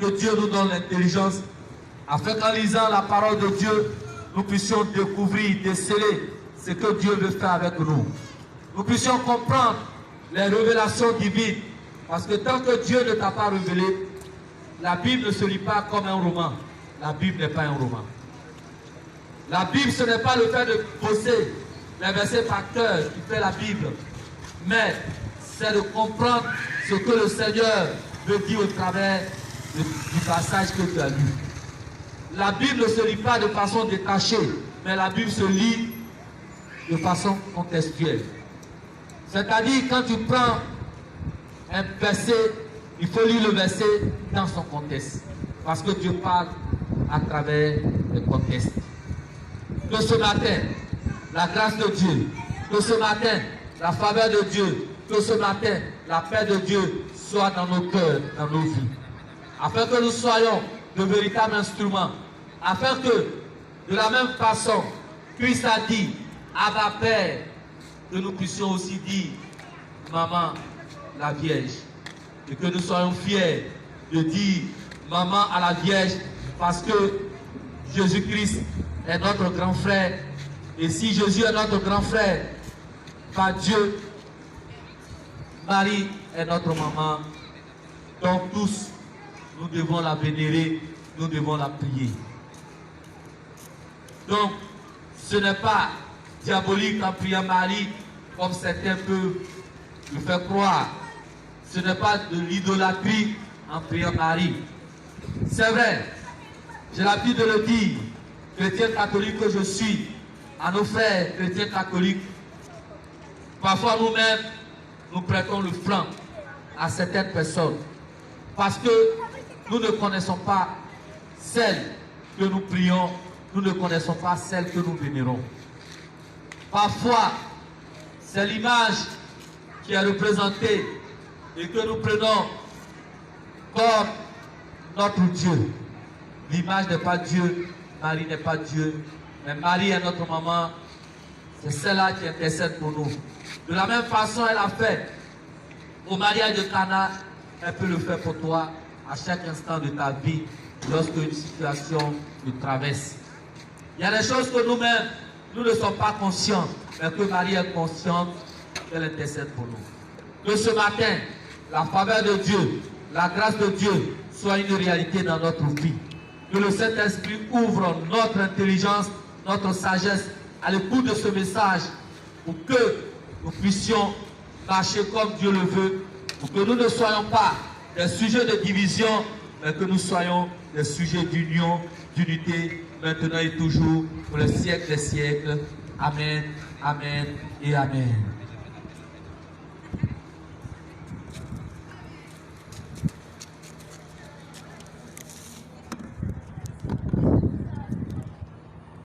que Dieu nous donne l'intelligence, afin qu'en lisant la parole de Dieu, nous puissions découvrir, déceler ce que Dieu veut faire avec nous. Nous puissions comprendre les révélations divines. Parce que tant que Dieu ne t'a pas révélé, la Bible ne se lit pas comme un roman. La Bible n'est pas un roman. La Bible, ce n'est pas le fait de bosser les versets par cœur qui fait la Bible. Mais c'est de comprendre ce que le Seigneur veut dire au travers du passage que tu as lu. La Bible ne se lit pas de façon détachée, mais la Bible se lit de façon contextuelle. C'est-à-dire, quand tu prends un verset, il faut lire le verset dans son contexte. Parce que Dieu parle à travers le contexte. Que ce matin, la grâce de Dieu, que ce matin, la faveur de Dieu, que ce matin, la paix de Dieu soit dans nos cœurs, dans nos vies. Afin que nous soyons de véritables instruments. Afin que, de la même façon, Christ a dit, Abba Père, que nous puissions aussi dire, Maman, la Vierge. Et que nous soyons fiers de dire, Maman à la Vierge, parce que Jésus-Christ est notre grand frère. Et si Jésus est notre grand frère, par Dieu, Marie est notre maman. Donc tous, nous devons la vénérer, nous devons la prier. Donc, ce n'est pas diabolique en priant Marie, comme certains peuvent le faire croire. Ce n'est pas de l'idolâtrie en priant Marie. C'est vrai, j'ai l'habitude de le dire, chrétien catholique que je suis, à nos frères chrétiens catholiques, parfois nous-mêmes, nous prêtons le flanc à certaines personnes parce que nous ne connaissons pas celles que nous prions, nous ne connaissons pas celles que nous vénérons. Parfois, c'est l'image qui est représentée et que nous prenons comme notre Dieu. L'image n'est pas Dieu, Marie n'est pas Dieu, mais Marie est notre maman, c'est celle-là qui intercède pour nous. De la même façon, elle a fait au mariage de Cana, elle peut le faire pour toi à chaque instant de ta vie, lorsque une situation nous traverse. Il y a des choses que nous-mêmes, nous ne sommes pas conscients, mais que Marie est consciente, qu'elle intercède pour nous. Que ce matin, la faveur de Dieu, la grâce de Dieu soit une réalité dans notre vie. Que le Saint-Esprit ouvre notre intelligence, notre sagesse à l'écoute de ce message pour que nous puissions marcher comme Dieu le veut, pour que nous ne soyons pas des sujets de division, mais que nous soyons des sujets d'union, d'unité, maintenant et toujours, pour le siècle des siècles. Amen, amen et amen.